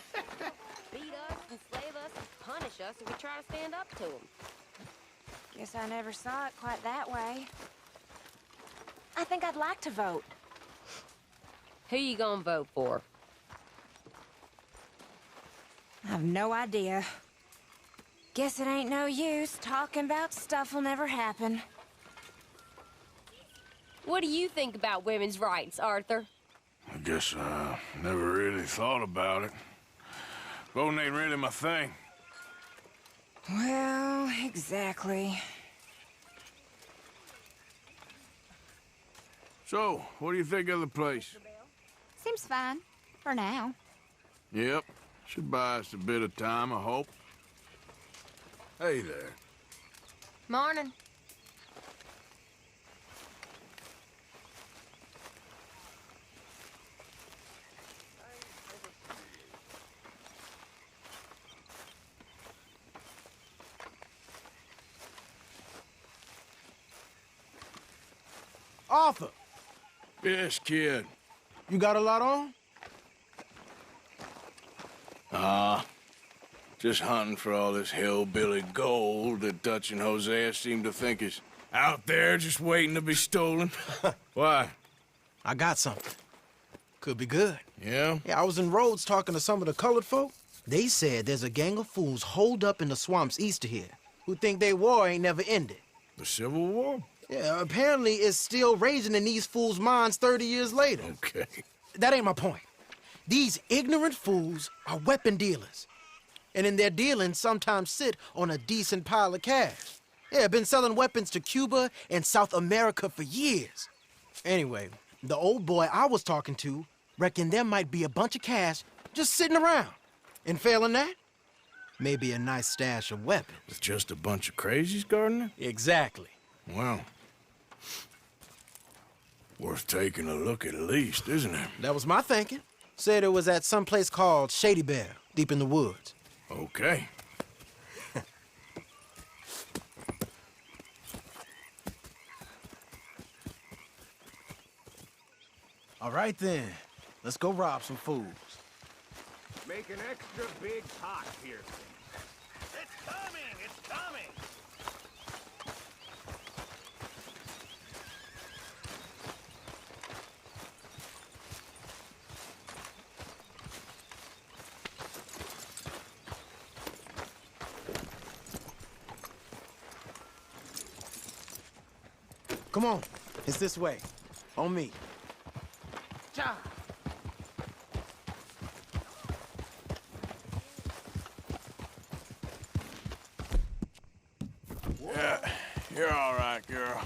Beat us, enslave us, punish us if we try to stand up to them. Guess I never saw it quite that way. I think I'd like to vote. Who you gonna vote for? I have no idea. Guess it ain't no use talking about stuff'll never happen. What do you think about women's rights, Arthur? I guess I never really thought about it. Voting ain't really my thing. Well, exactly. So, what do you think of the place? Seems fine. For now. Yep. Should buy us a bit of time, I hope. Hey there. Morning. Arthur! Yes, kid. You got a lot on? Just hunting for all this hillbilly gold that Dutch and Hosea seem to think is out there just waiting to be stolen. Why? I got something. Could be good. Yeah? Yeah, I was in Rhodes talking to some of the colored folk. They said there's a gang of fools holed up in the swamps east of here who think their war ain't never ended. The Civil War? Yeah, apparently it's still raging in these fools' minds 30 years later. Okay. That ain't my point. These ignorant fools are weapon dealers. And in their dealings sometimes sit on a decent pile of cash. Yeah, been selling weapons to Cuba and South America for years. Anyway, the old boy I was talking to reckoned there might be a bunch of cash just sitting around. And failing that, maybe a nice stash of weapons. With just a bunch of crazies, Gardner? Exactly. Well, worth taking a look at least, isn't it? That was my thinking. Said it was at some place called Shady Bear, deep in the woods. Okay. All right then, let's go rob some fools. Make an extra big pot here. It's coming! It's coming! Come on, it's this way. On me. Ja. Yeah, you're all right, girl.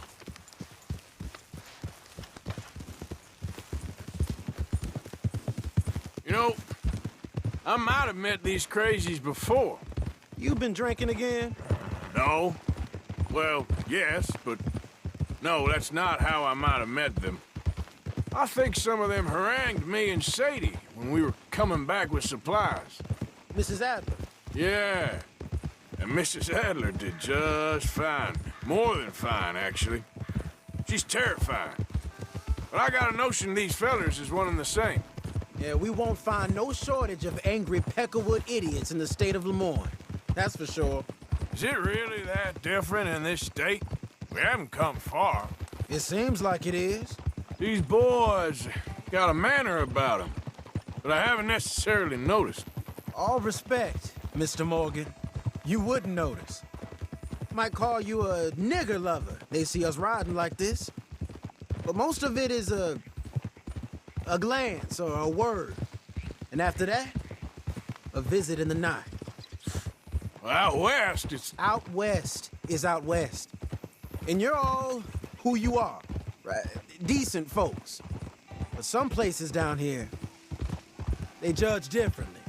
You know, I might have met these crazies before. You been drinking again? No. Well, yes, but no, that's not how I might have met them. I think some of them harangued me and Sadie when we were coming back with supplies. Mrs. Adler? Yeah. And Mrs. Adler did just fine. More than fine, actually. She's terrifying. But I got a notion these fellers is one and the same. Yeah, we won't find no shortage of angry Peckerwood idiots in the state of Lemoyne. That's for sure. Is it really that different in this state? We haven't come far. It seems like it is. These boys got a manner about them, but I haven't necessarily noticed. All respect, Mr. Morgan. You wouldn't notice. Might call you a nigger lover. They see us riding like this. But most of it is a glance or a word. And after that, a visit in the night. Well, out west, it's... Out west is out west. And you're all who you are, right? Decent folks. But some places down here, they judge differently.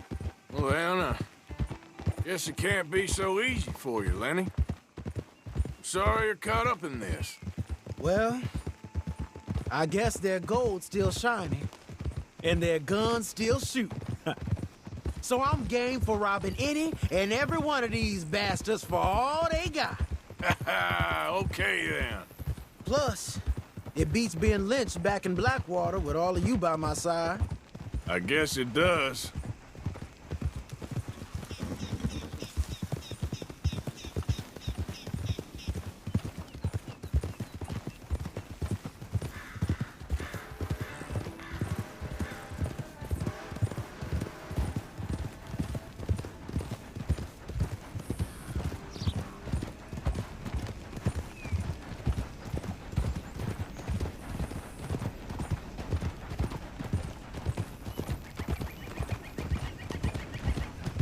Well, Anna, guess it can't be so easy for you, Lenny. I'm sorry you're caught up in this. Well, I guess their gold's still shining, and their guns still shoot. So I'm game for robbing any and every one of these bastards for all they got. Okay, then. Plus, it beats being lynched back in Blackwater with all of you by my side. I guess it does.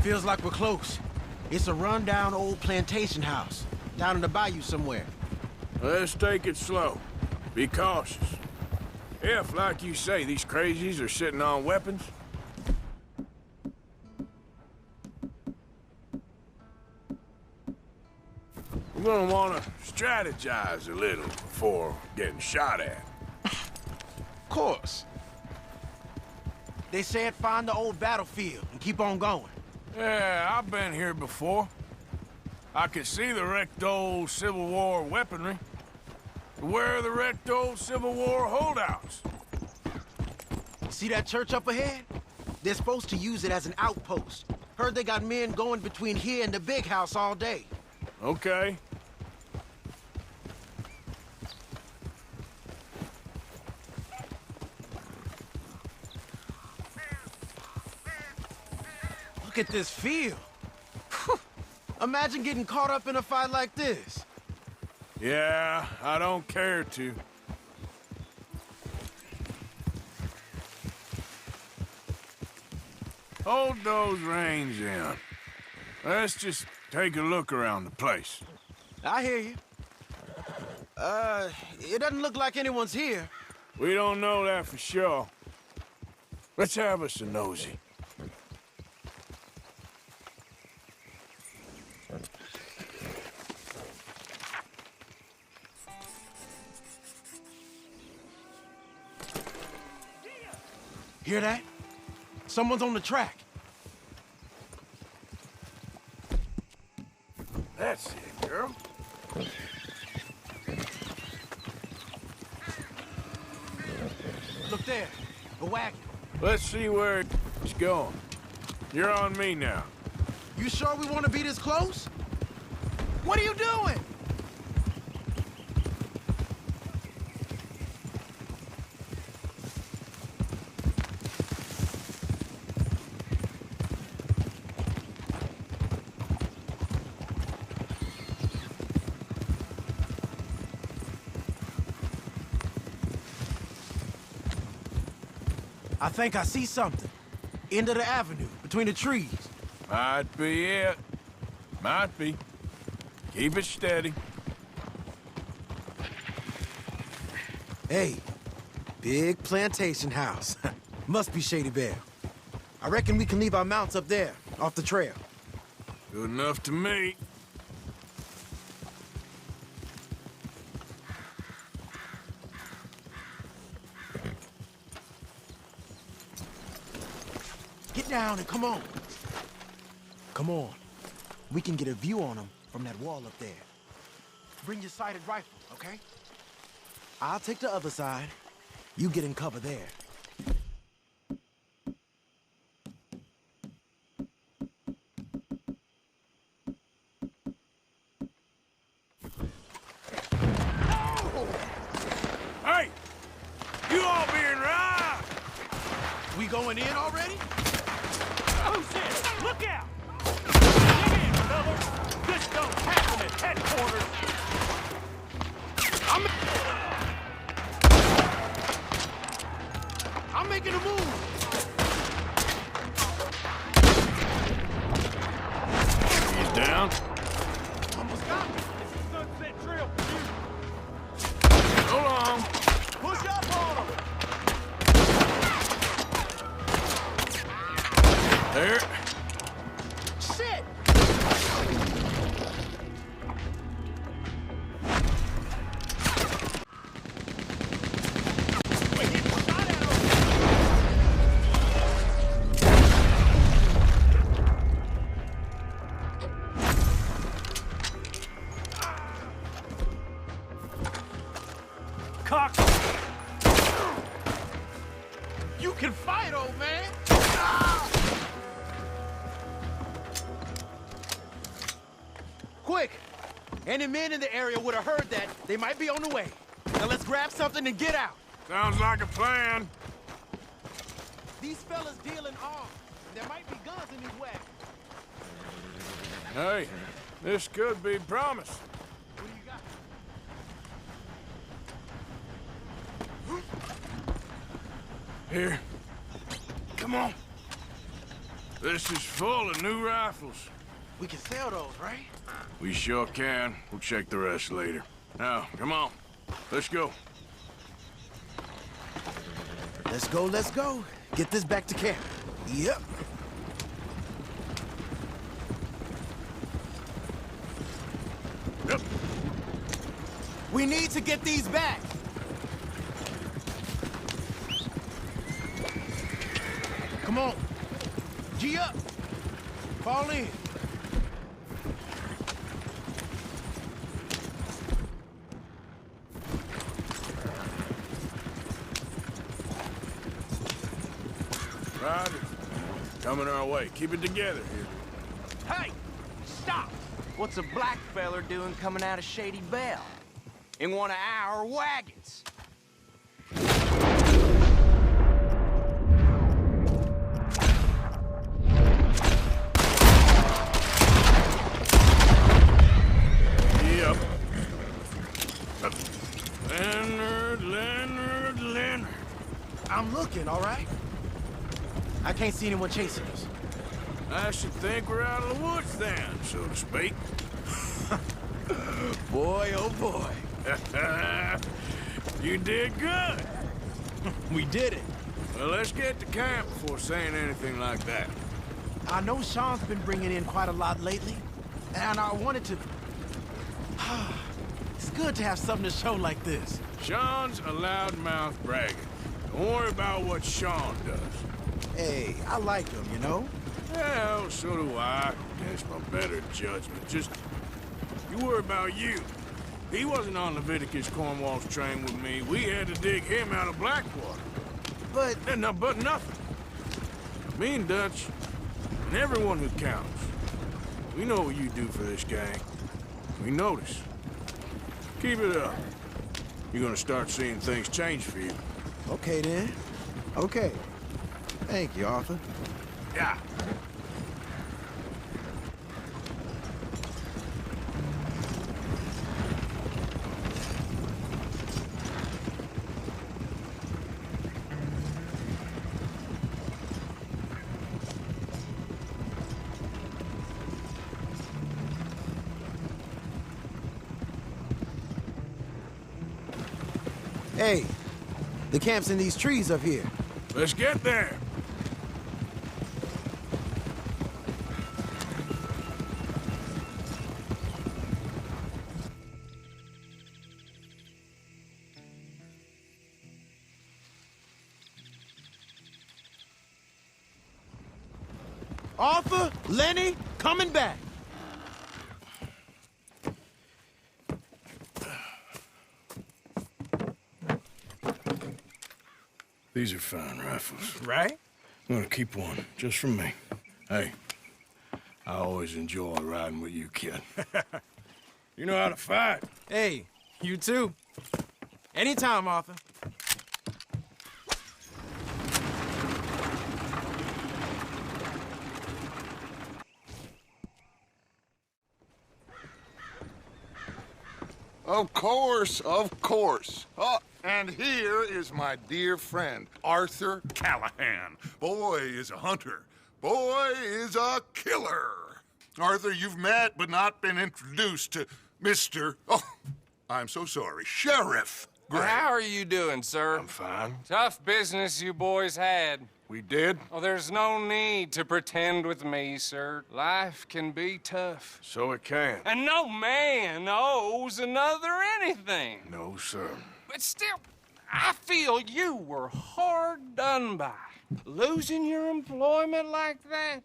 Feels like we're close. It's a rundown old plantation house, down in the bayou somewhere. Let's take it slow. Be cautious. If, like you say, these crazies are sitting on weapons, we're gonna wanna strategize a little before getting shot at. Of course. They said find the old battlefield and keep on going. Yeah, I've been here before. I can see the wrecked old Civil War weaponry. Where are the wrecked old Civil War holdouts? See that church up ahead? They're supposed to use it as an outpost. Heard they got men going between here and the big house all day. Okay. Look at this field. Imagine getting caught up in a fight like this. Yeah, I don't care to. Hold those reins in. Let's just take a look around the place. I hear you. It doesn't look like anyone's here. We don't know that for sure. Let's have us a nosy. Hear that? Someone's on the track. That's it, girl. Look there, a wagon. Let's see where it's going. You're on me now. You sure we want to be this close? What are you doing? I think I see something. End of the avenue, between the trees. Might be it. Might be. Keep it steady. Hey, big plantation house. Must be Shady Belle. I reckon we can leave our mounts up there, off the trail. Good enough to me. Get down and come on. Come on. We can get a view on them from that wall up there. Bring your sighted rifle, okay? I'll take the other side. You get in cover there. Hey! You all being right! We going in already? Who's this? Look out! Get in, fellas! This don't happen at headquarters! I'm making a move! He's down. Almost got me. This is Sunset Trail for you! So long. Push up on him! There. Shit! Cock! You can fight, old man! Quick! Any men in the area would have heard that. They might be on the way. Now let's grab something and get out. Sounds like a plan. These fellas deal in arms. There might be guns in these wagons. Hey, this could be promise. What do you got? Here. Come on. This is full of new rifles. We can sell those, right? We sure can. We'll check the rest later. Now, come on. Let's go. Let's go, let's go. Get this back to camp. Yep. Yep. We need to get these back. Come on. G up. Fall in. Roger. Coming our way. Keep it together here. Hey! Stop! What's a black feller doing coming out of Shady Belle? In one of our wagons? Yep. Leonard. I'm looking, all right? I can't see anyone chasing us. I should think we're out of the woods then, so to speak. Boy, oh boy. You did good. We did it. Well, let's get to camp before saying anything like that. I know Sean's been bringing in quite a lot lately, and I wanted to... It's good to have something to show like this. Sean's a loudmouth bragger. Don't worry about what Sean does. Hey, I like him, you know? Well, so do I. Against my better judgment. Just, you worry about you. He wasn't on Leviticus Cornwall's train with me. We had to dig him out of Blackwater. But nothing. Me and Dutch, and everyone who counts, we know what you do for this gang. We notice. Keep it up. You're gonna start seeing things change for you. Okay, then. Okay. Thank you, Arthur. Yeah. Hey, the camp's in these trees up here. Let's get there. Arthur, Lenny, coming back. These are fine rifles. Right? I'm gonna keep one, just for me. Hey, I always enjoy riding with you, kid. You know how to fight. Hey, you too. Anytime, Arthur. Of course, of course. Oh, and here is my dear friend, Arthur Callahan. Boy is a hunter. Boy is a killer. Arthur, you've met but not been introduced to Mr. Oh, I'm so sorry, Sheriff Gray. How are you doing, sir? I'm fine. Tough business you boys had. We did? Oh, there's no need to pretend with me, sir. Life can be tough. So it can. And no man owes another anything. No, sir. But still, I feel you were hard done by. Losing your employment like that.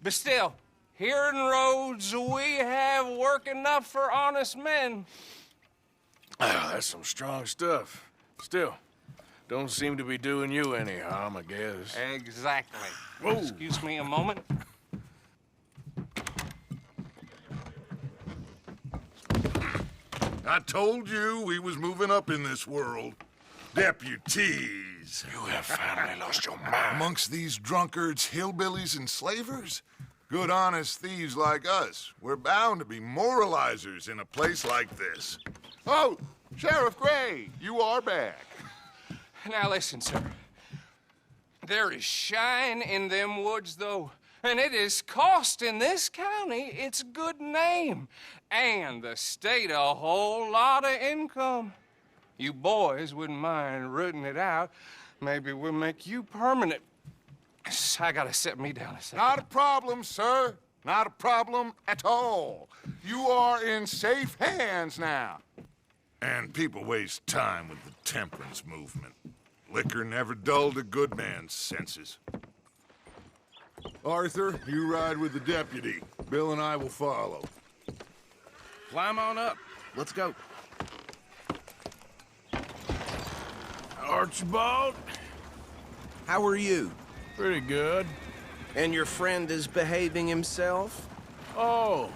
But still, here in Rhodes, we have work enough for honest men. Ah, that's some strong stuff. Still, don't seem to be doing you any harm, I guess. Exactly. Whoa. Excuse me a moment. I told you we was moving up in this world. Deputies. You have finally lost your mind. Amongst these drunkards, hillbillies, and slavers? Good honest thieves like us. We're bound to be moralizers in a place like this. Oh, Sheriff Gray, you are back. Now listen, sir. There is shine in them woods, though. And it is costing this county its good name and the state a whole lot of income. You boys wouldn't mind rooting it out. Maybe we'll make you permanent. I gotta set me down a second. Not a problem, sir. Not a problem at all. You are in safe hands now. And people waste time with the temperance movement. Liquor never dulled a good man's senses. Arthur, you ride with the deputy. Bill and I will follow. Climb on up. Let's go. Archibald? How are you? Pretty good. And your friend is behaving himself? Oh,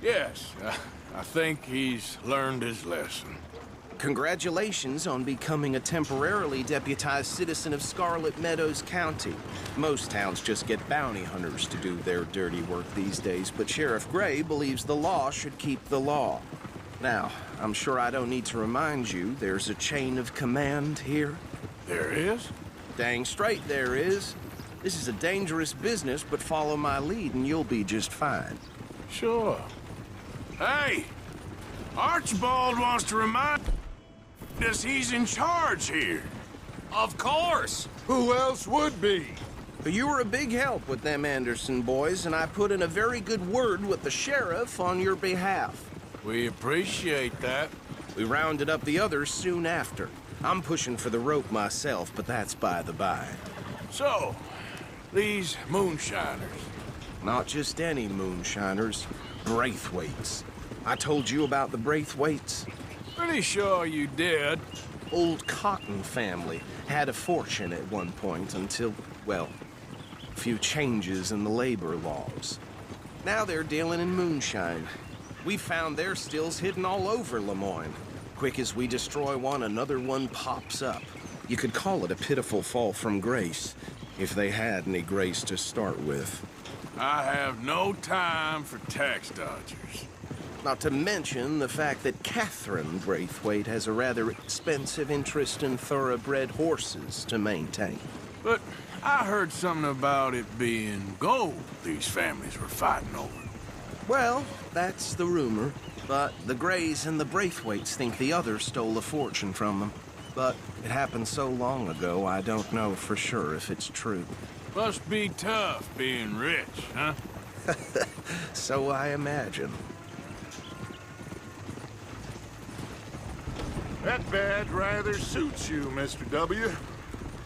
yes. I think he's learned his lesson. Congratulations on becoming a temporarily deputized citizen of Scarlet Meadows County. Most towns just get bounty hunters to do their dirty work these days, but Sheriff Gray believes the law should keep the law. Now, I'm sure I don't need to remind you there's a chain of command here. There is? Dang straight there is. This is a dangerous business, but follow my lead and you'll be just fine. Sure. Hey! Archibald wants to remind us he's in charge here. Of course! Who else would be? You were a big help with them Anderson boys, and I put in a very good word with the sheriff on your behalf. We appreciate that. We rounded up the others soon after. I'm pushing for the rope myself, but that's by the by. So, these moonshiners. Not just any moonshiners, Braithwaites. I told you about the Braithwaites? Pretty sure you did. Old Cotton family had a fortune at one point until, well, a few changes in the labor laws. Now they're dealing in moonshine. We found their stills hidden all over Lemoyne. Quick as we destroy one, another one pops up. You could call it a pitiful fall from grace, if they had any grace to start with. I have no time for tax dodgers. Not to mention the fact that Catherine Braithwaite has a rather expensive interest in thoroughbred horses to maintain. But I heard something about it being gold these families were fighting over. Well, that's the rumor. But the Grays and the Braithwaites think the others stole a fortune from them. But it happened so long ago, I don't know for sure if it's true. Must be tough being rich, huh? So I imagine. That badge rather suits you, Mr. W.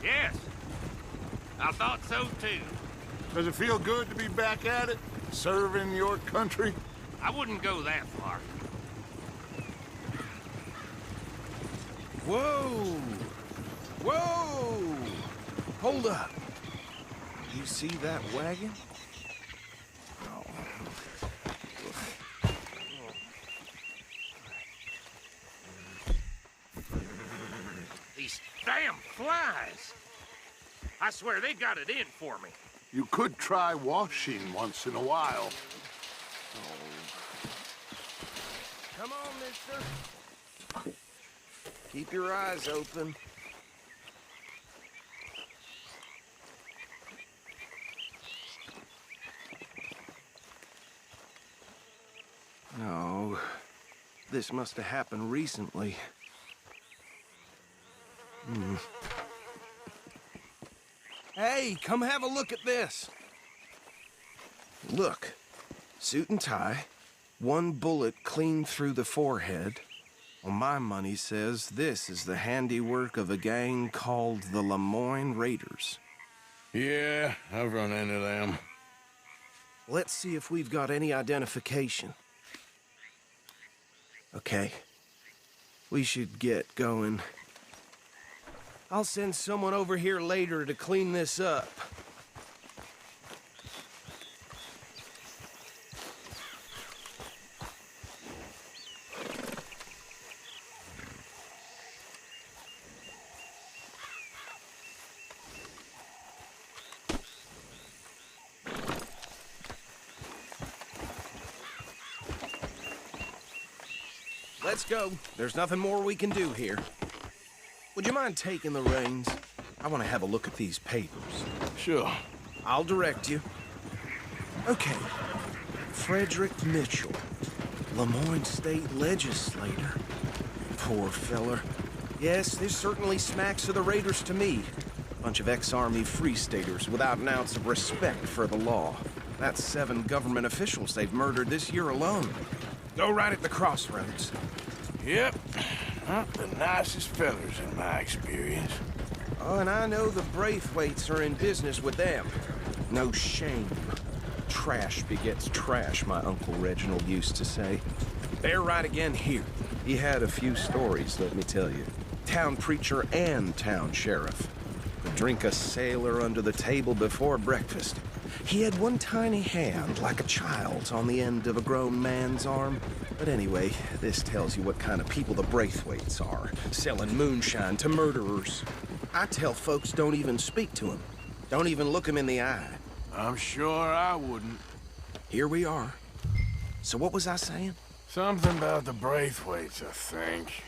Yes. I thought so, too. Does it feel good to be back at it? Serving your country? I wouldn't go that far. Whoa! Whoa! Hold up. You see that wagon? Oh. These damn flies. I swear they got it in for me. You could try washing once in a while. Come on, mister. Keep your eyes open. No. This must have happened recently. Hey, come have a look at this. Look. Suit and tie. One bullet clean through the forehead. Well, my money says this is the handiwork of a gang called the Lemoyne Raiders. Yeah, I've run into them. Let's see if we've got any identification. Okay. We should get going. I'll send someone over here later to clean this up. Let's go. There's nothing more we can do here. Would you mind taking the reins? I want to have a look at these papers. Sure. I'll direct you. Okay. Frederick Mitchell, Lemoyne State Legislator. Poor feller. Yes, this certainly smacks of the Raiders to me. Bunch of ex-Army Free Staters without an ounce of respect for the law. That's 7 government officials they've murdered this year alone. Go right at the crossroads. Yep. Not the nicest fellers in my experience. Oh, and I know the Braithwaites are in business with them. No shame. Trash begets trash, my Uncle Reginald used to say. They're right again here. He had a few stories, let me tell you. Town preacher and town sheriff. Would drink a sailor under the table before breakfast. He had one tiny hand, like a child's, on the end of a grown man's arm. But anyway, this tells you what kind of people the Braithwaites are, selling moonshine to murderers. I tell folks don't even speak to him. Don't even look him in the eye. I'm sure I wouldn't. Here we are. So what was I saying? Something about the Braithwaites, I think.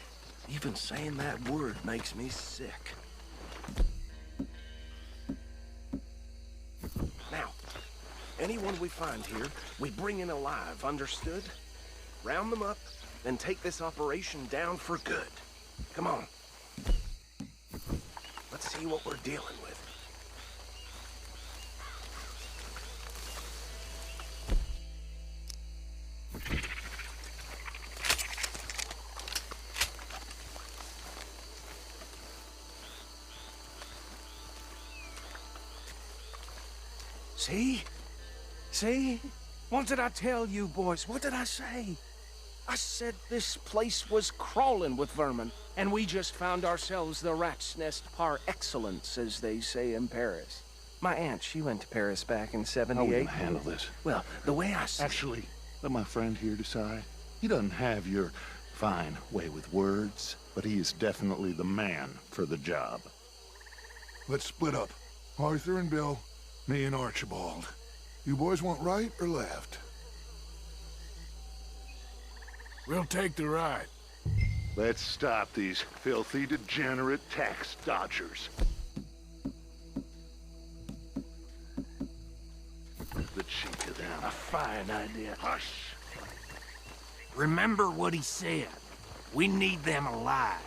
Even saying that word makes me sick. Now, anyone we find here, we bring in alive, understood? Round them up, then take this operation down for good. Come on. Let's see what we're dealing with. See? See? What did I tell you, boys? What did I say? I said this place was crawling with vermin, and we just found ourselves the rat's nest par excellence, as they say in Paris. My aunt, she went to Paris back in '78. How are we gonna handle this? Well, the way I see... Actually, let my friend here decide. He doesn't have your fine way with words, but he is definitely the man for the job. Let's split up. Arthur and Bill, me and Archibald. You boys want right or left? We'll take the right. Let's stop these filthy, degenerate tax dodgers. The cheek of them. A fine idea. Hush! Remember what he said. We need them alive.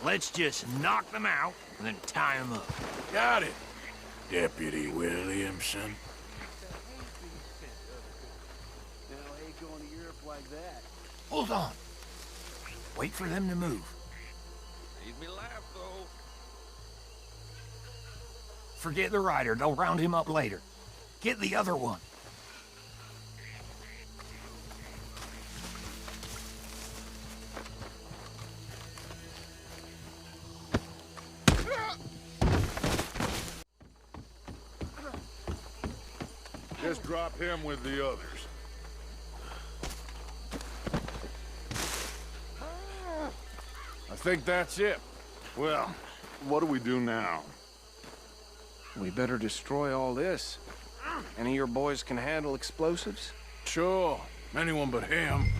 Let's just knock them out and then tie them up. Got it, Deputy Williamson. Hold on. Wait for them to move. Made me laugh, though. Forget the rider. They'll round him up later. Get the other one. Just drop him with the others. I think that's it. Well, what do we do now? We better destroy all this. Any of your boys can handle explosives? Sure. Anyone but him.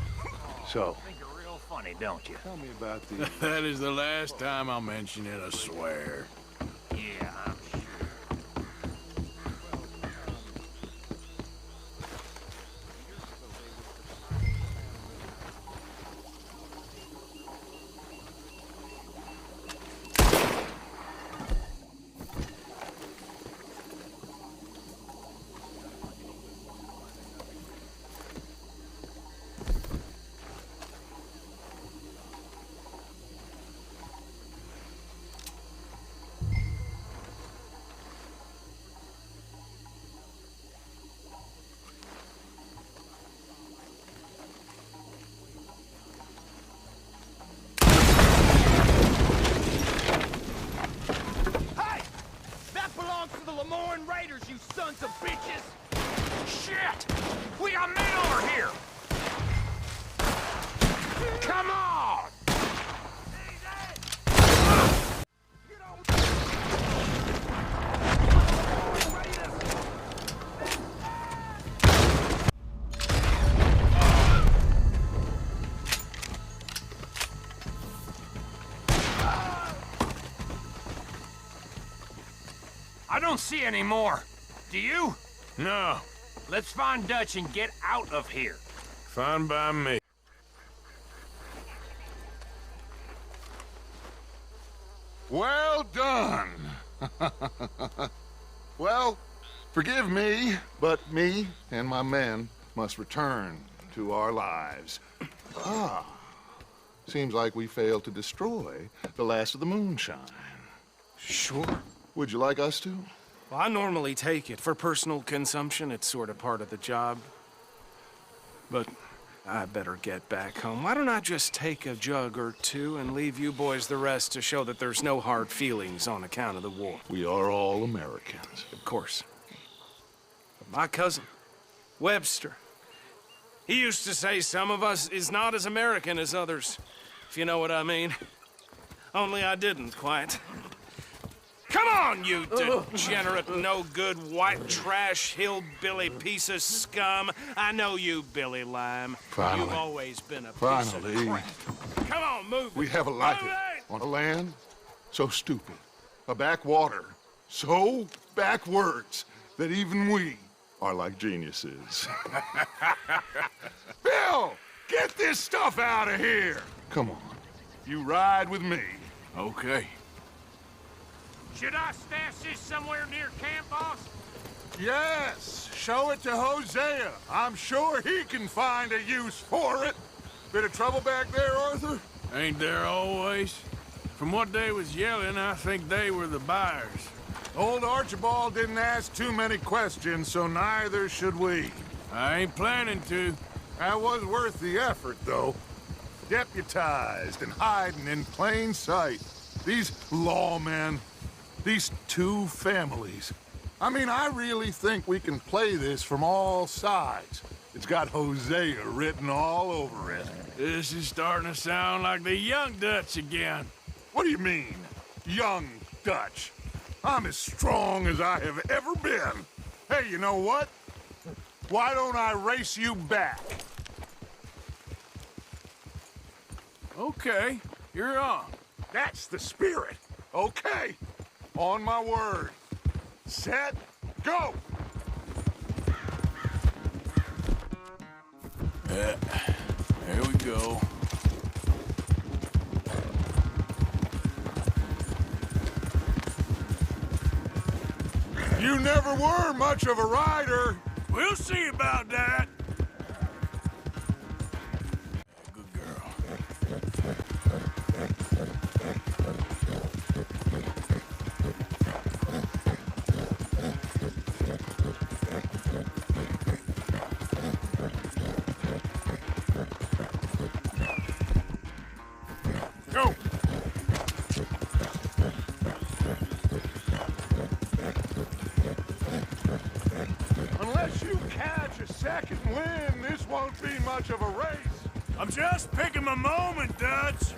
So, Think you're real funny, don't you? tell me about the... That is the last time I'll mention it, I swear. Yeah, I'm sure. I don't see any more. Do you? No. Let's find Dutch and get out of here. Fine by me. Well done. Well, forgive me, but me and my men must return to our lives. Ah, seems like we failed to destroy the last of the moonshine. Sure. Would you like us to? Well, I normally take it. For personal consumption, it's sort of part of the job. But I better get back home. Why don't I just take a jug or two and leave you boys the rest to show that there's no hard feelings on account of the war? We are all Americans. Of course. But my cousin, Webster, he used to say some of us is not as American as others, if you know what I mean. Only I didn't quite. Come on, you degenerate, no-good, white trash, hillbilly piece of scum. I know you, Billy Lime. Finally. You've always been a piece Finally. of crap. Come on, move it. We have a life on a land so stupid, a backwater so backwards that even we are like geniuses. Bill, get this stuff out of here. Come on, you ride with me. Okay. Should I stash this somewhere near camp, boss? Yes, show it to Hosea. I'm sure he can find a use for it. Bit of trouble back there, Arthur? Ain't there always? From what they was yelling, I think they were the buyers. Old Archibald didn't ask too many questions, so neither should we. I ain't planning to. That was worth the effort, though. Deputized and hiding in plain sight. These lawmen, these two families. I mean, I really think we can play this from all sides. It's got Hosea written all over it. This is starting to sound like the young Dutch again. What do you mean, young Dutch? I'm as strong as I have ever been. Hey, you know what? Why don't I race you back? Okay, you're on. That's the spirit. Okay, on my word. Set, go! There we go. You never were much of a rider. We'll see about that. Good girl. Go! Unless you catch a second wind, this won't be much of a race. I'm just picking my moment, Dutch.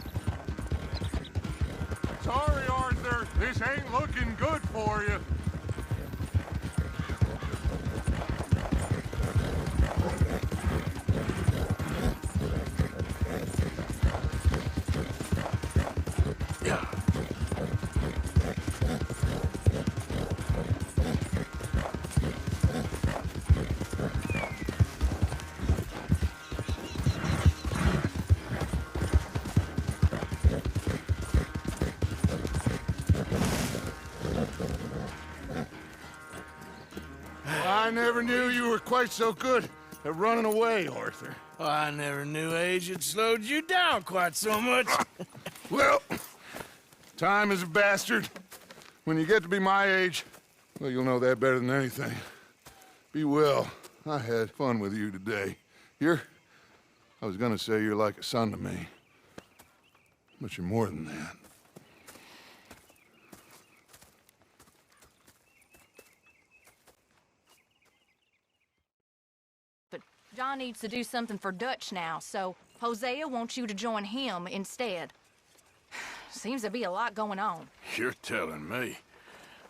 Sorry, Arthur. This ain't looking good for you. I never knew you were quite so good at running away, Arthur. Oh, I never knew age had slowed you down quite so much. Well, time is a bastard. When you get to be my age, well, you'll know that better than anything. Be well. I had fun with you today. I was gonna say you're like a son to me. But you're more than that. But John needs to do something for Dutch now, so Hosea wants you to join him instead. Seems to be a lot going on. You're telling me.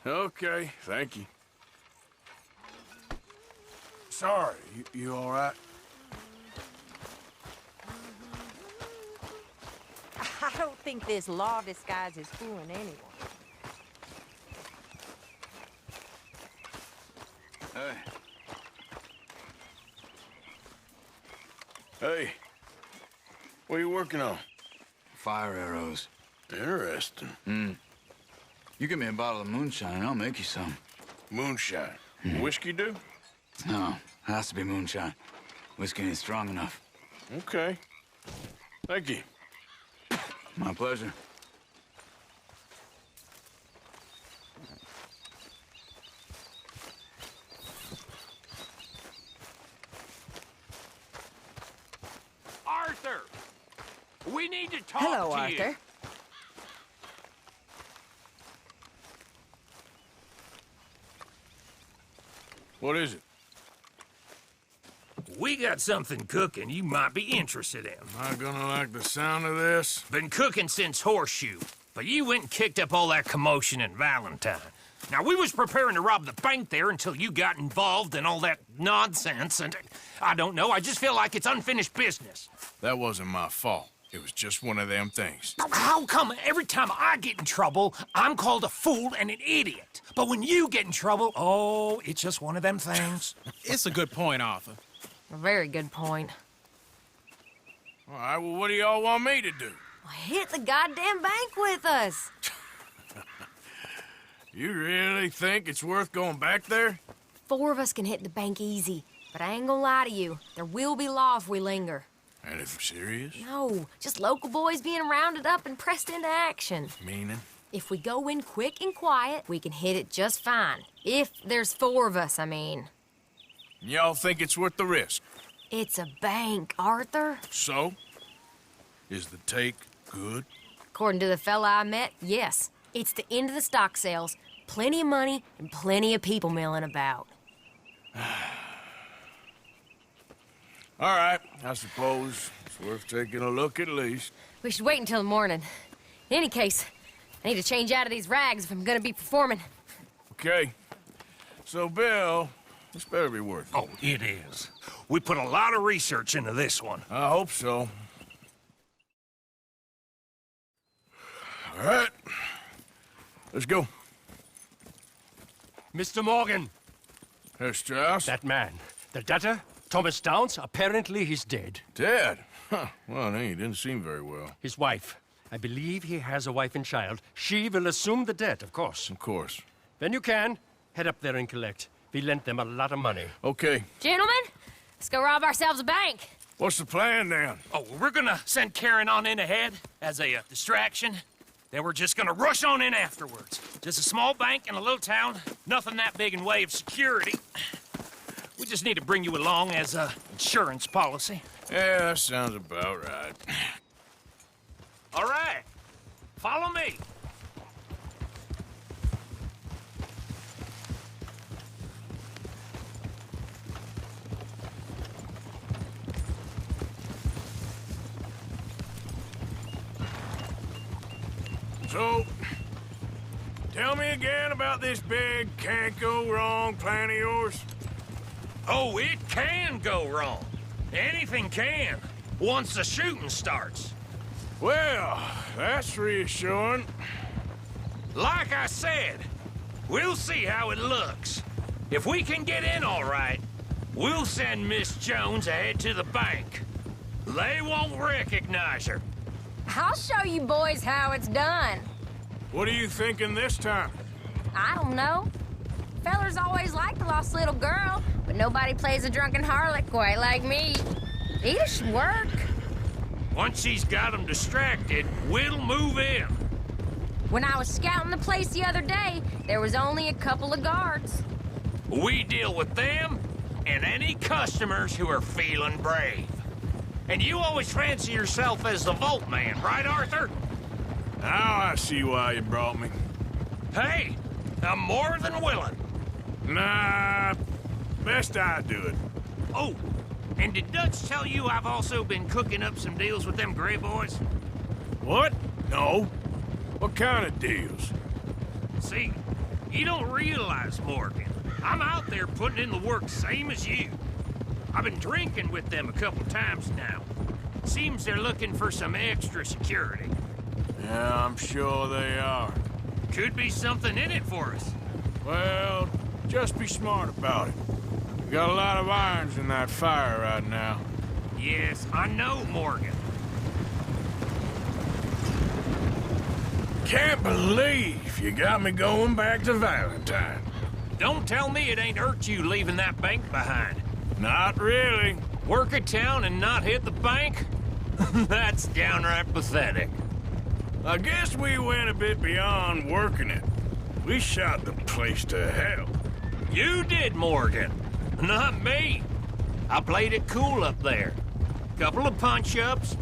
Okay, thank you. Sorry, you all right? I don't think this law disguise is fooling anyone. Hey. Hey. What are you working on? Fire arrows. Interesting. You give me a bottle of moonshine and I'll make you some. Moonshine? Whiskey do? No, has to be moonshine. Whiskey ain't strong enough. Okay. Thank you. My pleasure. Arthur! We need to talk Hello, to Arthur. you. What is it? We got something cooking you might be interested in. Am I gonna like the sound of this? Been cooking since Horseshoe, but you went and kicked up all that commotion in Valentine. Now, we was preparing to rob the bank there until you got involved in all that nonsense, and I don't know, I just feel like it's unfinished business. That wasn't my fault. It was just one of them things. How come every time I get in trouble, I'm called a fool and an idiot? But when you get in trouble, oh, it's just one of them things. It's a good point, Arthur. A very good point. All right, well, what do y'all want me to do? Hit the goddamn bank with us. You really think it's worth going back there? 4 of us can hit the bank easy, but I ain't gonna lie to you. There will be law if we linger. Anything serious? No, just local boys being rounded up and pressed into action. Meaning? If we go in quick and quiet, we can hit it just fine. If there's 4 of us, I mean. Y'all think it's worth the risk? It's a bank, Arthur. So? Is the take good? According to the fella I met, yes. It's the end of the stock sales. Plenty of money and plenty of people milling about. All right, I suppose it's worth taking a look at least. We should wait until the morning. In any case, I need to change out of these rags if I'm gonna be performing. Okay. So, Bill, this better be worth it. Oh, it is. We put a lot of research into this one. I hope so. All right. Let's go. Mr. Morgan. Herr Strauss? That man. The debtor, Thomas Downs, apparently he's dead. Dead? Huh. Well, he didn't seem very well. His wife. I believe he has a wife and child. She will assume the debt, of course. Of course. When you can, head up there and collect. We lent them a lot of money. Okay. Gentlemen, let's go rob ourselves a bank. What's the plan, then? Oh, we're gonna send Karen on in ahead as a distraction. Then we're just gonna rush on in afterwards. Just a small bank in a little town. Nothing that big in way of security. We just need to bring you along as a insurance policy. Yeah, that sounds about right. All right. Follow me. So, tell me again about this big can't-go-wrong plan of yours. Oh, it can go wrong. Anything can, once the shooting starts. Well, that's reassuring. Like I said, we'll see how it looks. If we can get in all right, we'll send Miss Jones ahead to the bank. They won't recognize her. I'll show you boys how it's done. What are you thinking this time? I don't know. Fellers always liked a lost little girl, but nobody plays a drunken harlot quite like me. It should work. Once she's got them distracted, we'll move in. When I was scouting the place the other day, there was only a couple of guards. We deal with them and any customers who are feeling brave. And you always fancy yourself as the Vault Man, right, Arthur? Now I see why you brought me. Hey, I'm more than willing. Nah, best I do it. Oh, and did Dutch tell you I've also been cooking up some deals with them Gray Boys? What? No. What kind of deals? See, you don't realize, Morgan. I'm out there putting in the work same as you. I've been drinking with them a couple times now. Seems they're looking for some extra security. Yeah, I'm sure they are. Could be something in it for us. Well, Just be smart about it. We got a lot of irons in that fire right now. Yes, I know, Morgan. Can't believe you got me going back to Valentine. Don't tell me it ain't hurt you leaving that bank behind. Not really. Work a town and not hit the bank? That's downright pathetic. I guess we went a bit beyond working it. We shot the place to hell. You did, Morgan. Not me. I played it cool up there. Couple of punch-ups,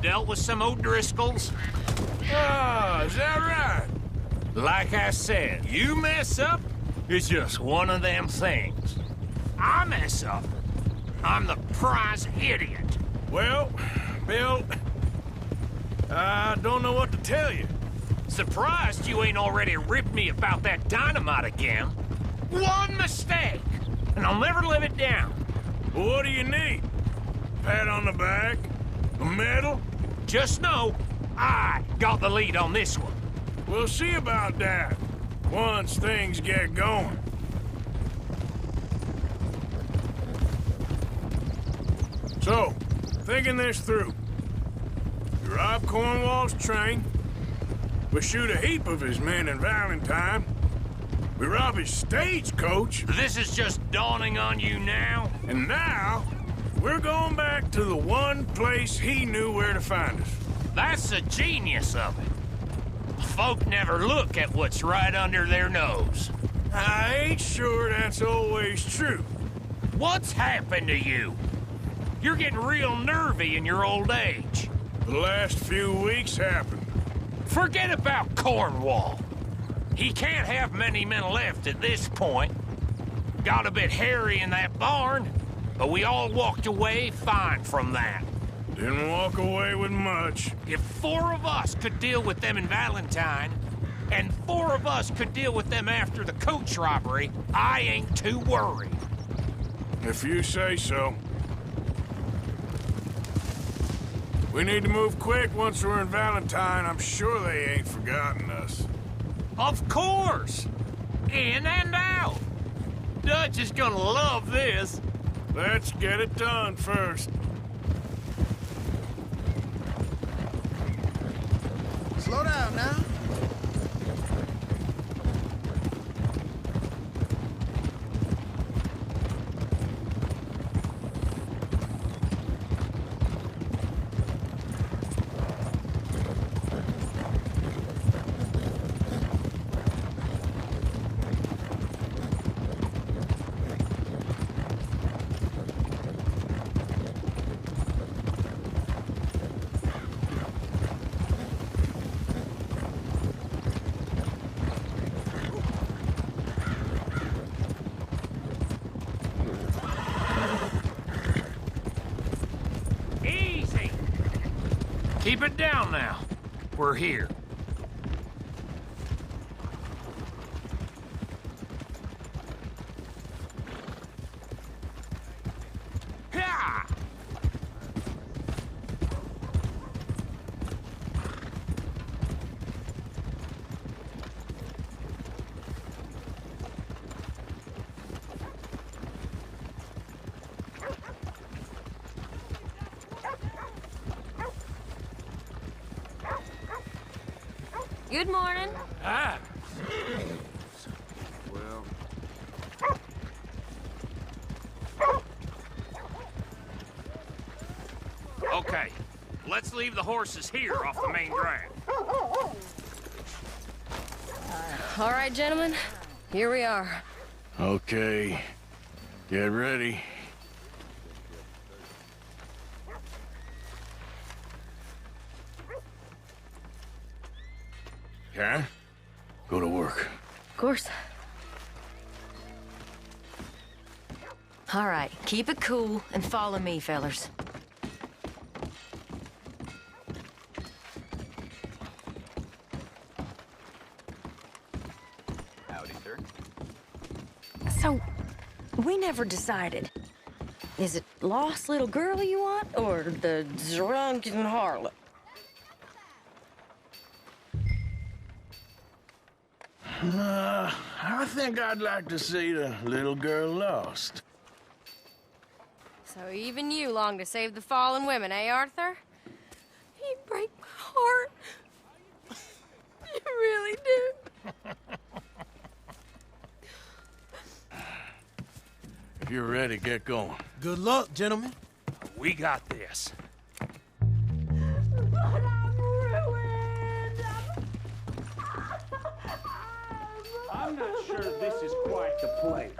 dealt with some O'Driscolls. Ah, is that right? Like I said, you mess up, it's just one of them things. I mess up, I'm the prize idiot. Well, Bill, I don't know what to tell you. Surprised you ain't already ripped me about that dynamite again. One mistake, and I'll never live it down. Well, what do you need? Pat on the back? A medal? Just know, I got the lead on this one. We'll see about that, once things get going. So, thinking this through. We rob Cornwall's train. We shoot a heap of his men in Valentine. We rob his stagecoach. This is just dawning on you now? And now, we're going back to the one place he knew where to find us. That's the genius of it. Folk never look at what's right under their nose. I ain't sure that's always true. What's happened to you? You're getting real nervy in your old age. The last few weeks happened. Forget about Cornwall. He can't have many men left at this point. Got a bit hairy in that barn, but we all walked away fine from that. Didn't walk away with much. If 4 of us could deal with them in Valentine, and 4 of us could deal with them after the coach robbery, I ain't too worried. If you say so. We need to move quick once we're in Valentine. I'm sure they ain't forgotten us. Of course! In and out! Dutch is gonna love this. Let's get it done first. Slow down now. Keep it down now. We're here. Ha! Good morning. Ah. Well... Okay, let's leave the horses here off the main drag. All right, gentlemen, here we are. Okay, get ready. Karen, go to work. Of course. All right, keep it cool and follow me, fellers. Howdy, sir. So, we never decided. Is it lost little girl you want, or the drunken harlot? I think I'd like to see the little girl lost. So even you long to save the fallen women, eh, Arthur? You break my heart. You really do. If you're ready, get going. Good luck, gentlemen. We got this. I'm not sure this is quite the place.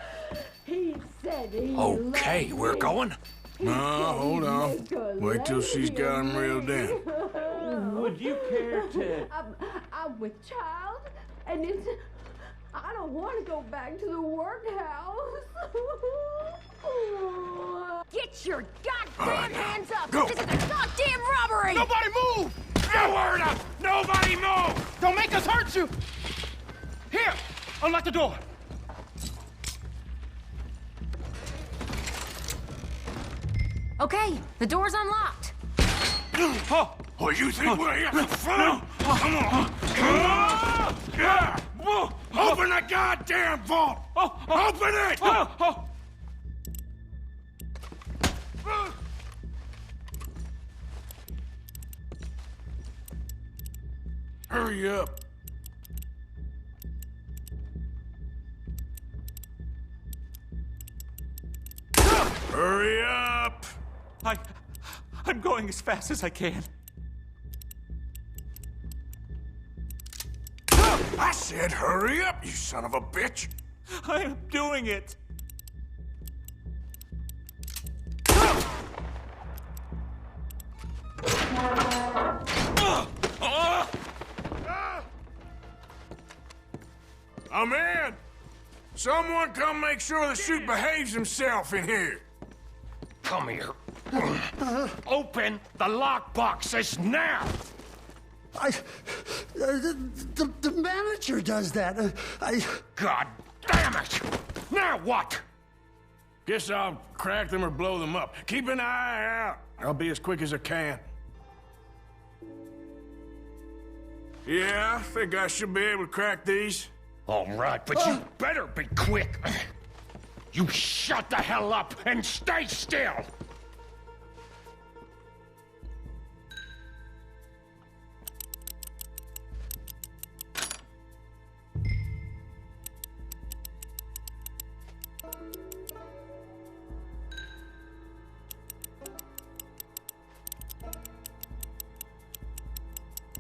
He said he Okay, we're going. No, hold on. Wait till she's got him reeled in. Would you care to... I'm with child, and it's... I don't want to go back to the workhouse. Get your goddamn hands up! Go. This is a goddamn robbery! Nobody move! No word up! Nobody move! Don't make us hurt you! Here, unlock the door. Okay, the door's unlocked. Oh, you think we're here for fun? Come on! Yeah! Open the goddamn vault! Open it! Hurry up! Hurry up! I'm going as fast as I can. I said hurry up, you son of a bitch! I am doing it. I'm in! Someone come make sure the chute behaves himself in here! Come here. Open the lock boxes now! The manager does that. God damn it! Now what? Guess I'll crack them or blow them up. Keep an eye out. I'll be as quick as I can. Yeah, I think I should be able to crack these. All right, but you better be quick. You shut the hell up and stay still!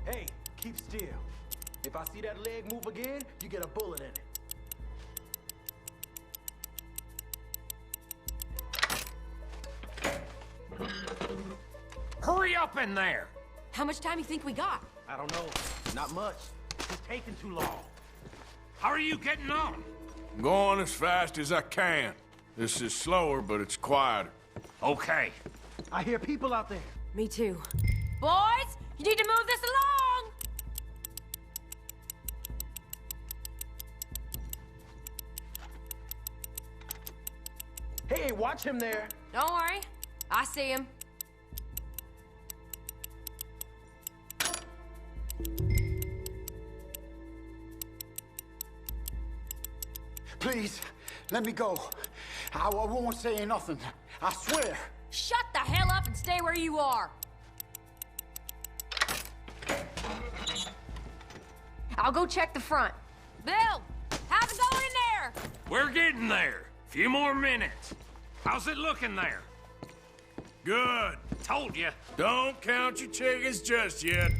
Hey, keep still. If I see that leg move again, you get a bullet in it. Hurry up in there! How much time you think we got? I don't know. Not much. It's taking too long. How are you getting on? I'm going as fast as I can. This is slower, but it's quieter. Okay. I hear people out there. Me too. Boys, you need to move this along! Hey, watch him there. Don't worry. I see him. Please, let me go. I won't say nothing. I swear. Shut the hell up and stay where you are. I'll go check the front. Bill, how's it going in there? We're getting there. Few more minutes. How's it looking there? Good. Told you. Don't count your chickens just yet.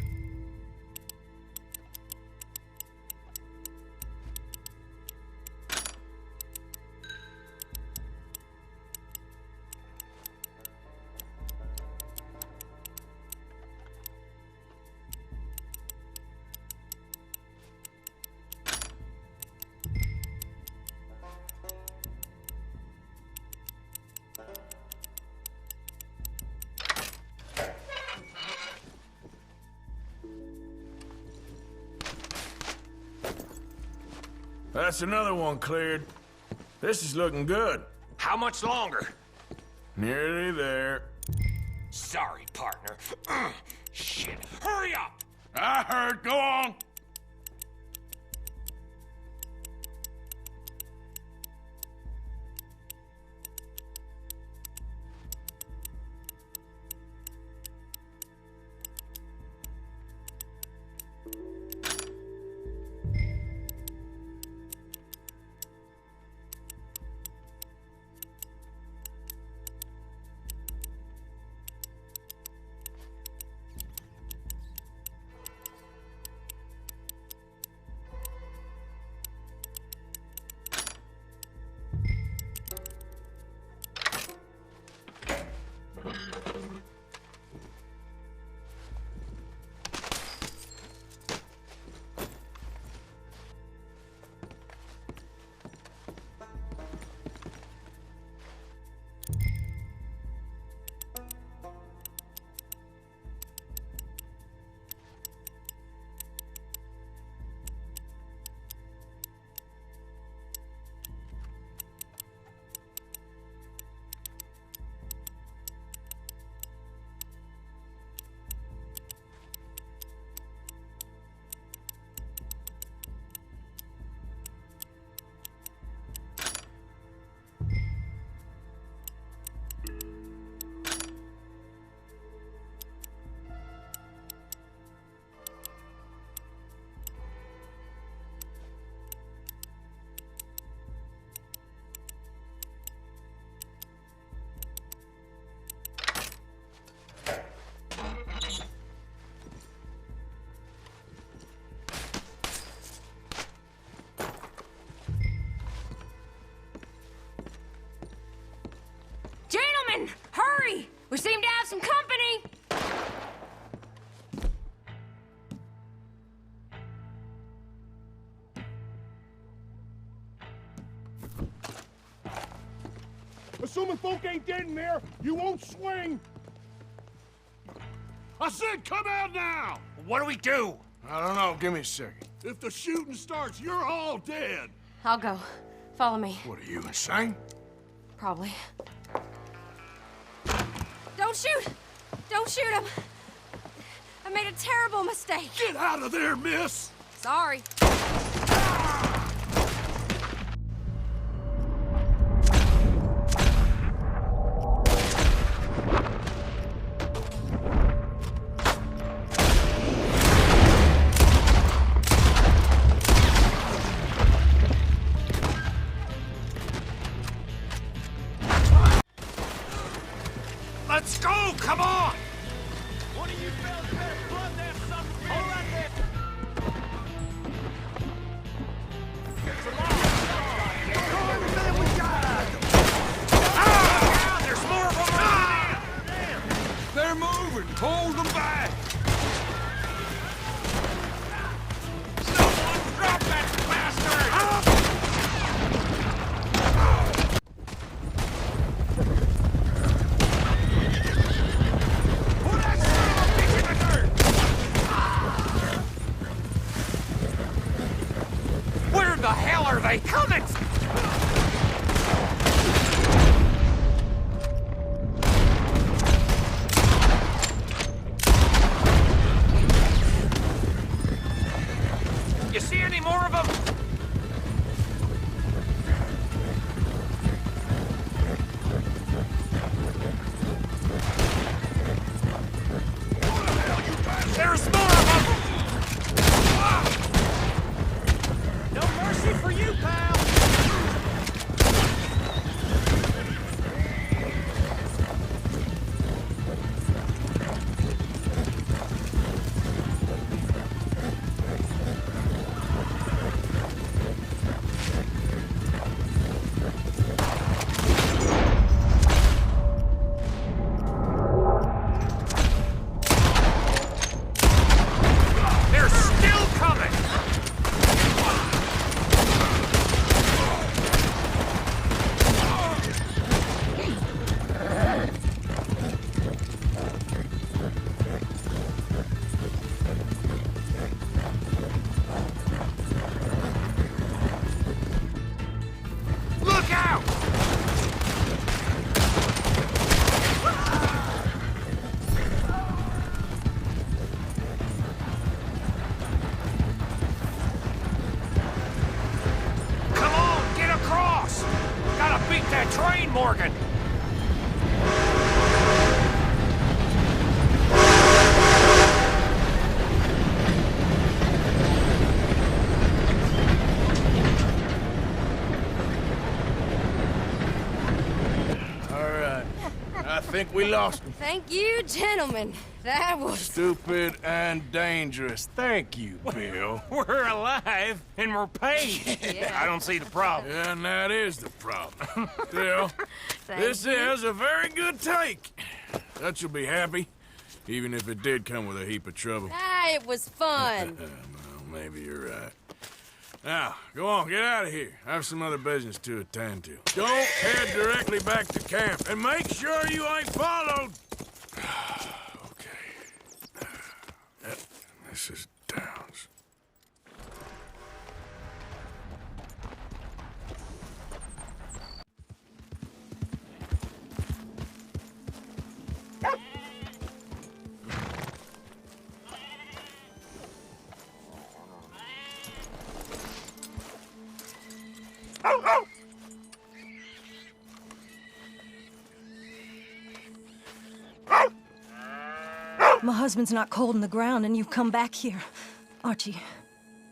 That's another one cleared. This is looking good. How much longer? Nearly there. Sorry, partner. Shit. Hurry up! I heard. Go on. Assuming folk ain't dead in there, you won't swing. I said come out now! What do we do? I don't know. Give me a second. If the shooting starts, you're all dead. I'll go. Follow me. What are you, insane? Probably. Don't shoot! Don't shoot him! I made a terrible mistake. Get out of there, miss! Sorry. Let's go! Come on! One of you fellas better flood that son of a bitch. Hold right there. There's more of them! They're moving. Hold them back. Someone drop that bastard! Put that son of a bitch in the dirt! Where the hell are they coming from? You see any more of them? There's more of them! No mercy for you, pal! They're still coming! Look out! Come on, get across! Gotta beat that train, Morgan! All right. I think we lost them. Thank you, gentlemen. That was... Stupid and dangerous. Thank you, Bill. We're alive and we're paid. Yeah. I don't see the problem. And that is the problem. Still, this is a very good take. Dutch will be happy, even if it did come with a heap of trouble. Ah, it was fun. Well, maybe you're right. Now, go on, get out of here. I have some other business to attend to. Don't head directly back to camp, and make sure you ain't followed. Okay. Mrs. Downs. My husband's not cold in the ground, and you've come back here. Archie,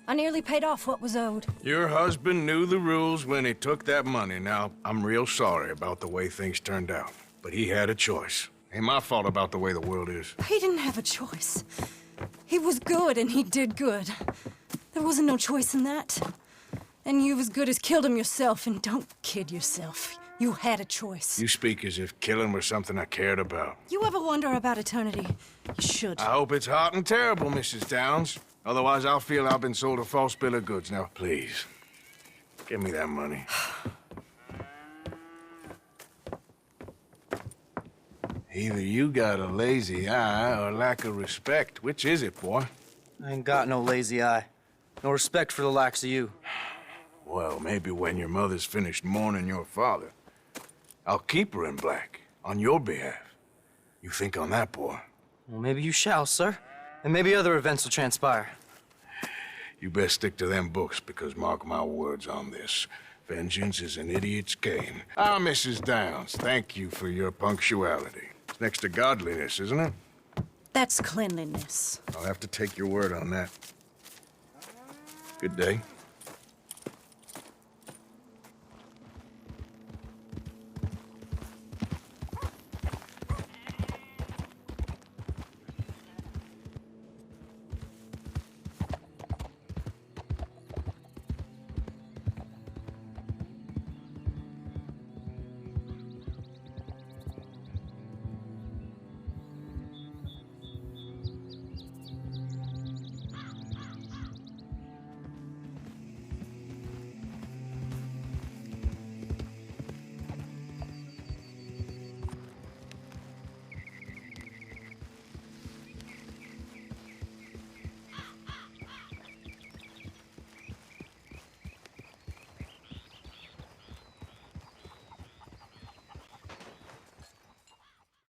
I nearly paid off what was owed. Your husband knew the rules when he took that money. Now, I'm real sorry about the way things turned out. But he had a choice. Ain't my fault about the way the world is. He didn't have a choice. He was good, and he did good. There wasn't no choice in that. And you've as good as killed him yourself, and don't kid yourself. You had a choice. You speak as if killing was something I cared about. You ever wonder about eternity? You should. I hope it's hot and terrible, Mrs. Downs. Otherwise, I'll feel I've been sold a false bill of goods. Now, please, give me that money. Either you got a lazy eye or lack of respect. Which is it, boy? I ain't got no lazy eye. No respect for the likes of you. Well, maybe when your mother's finished mourning your father, I'll keep her in black on your behalf. You think on that, boy? Well, maybe you shall, sir. And maybe other events will transpire. You best stick to them books, because mark my words on this. Vengeance is an idiot's game. Ah, Mrs. Downs, thank you for your punctuality. It's next to godliness, isn't it? That's cleanliness. I'll have to take your word on that. Good day.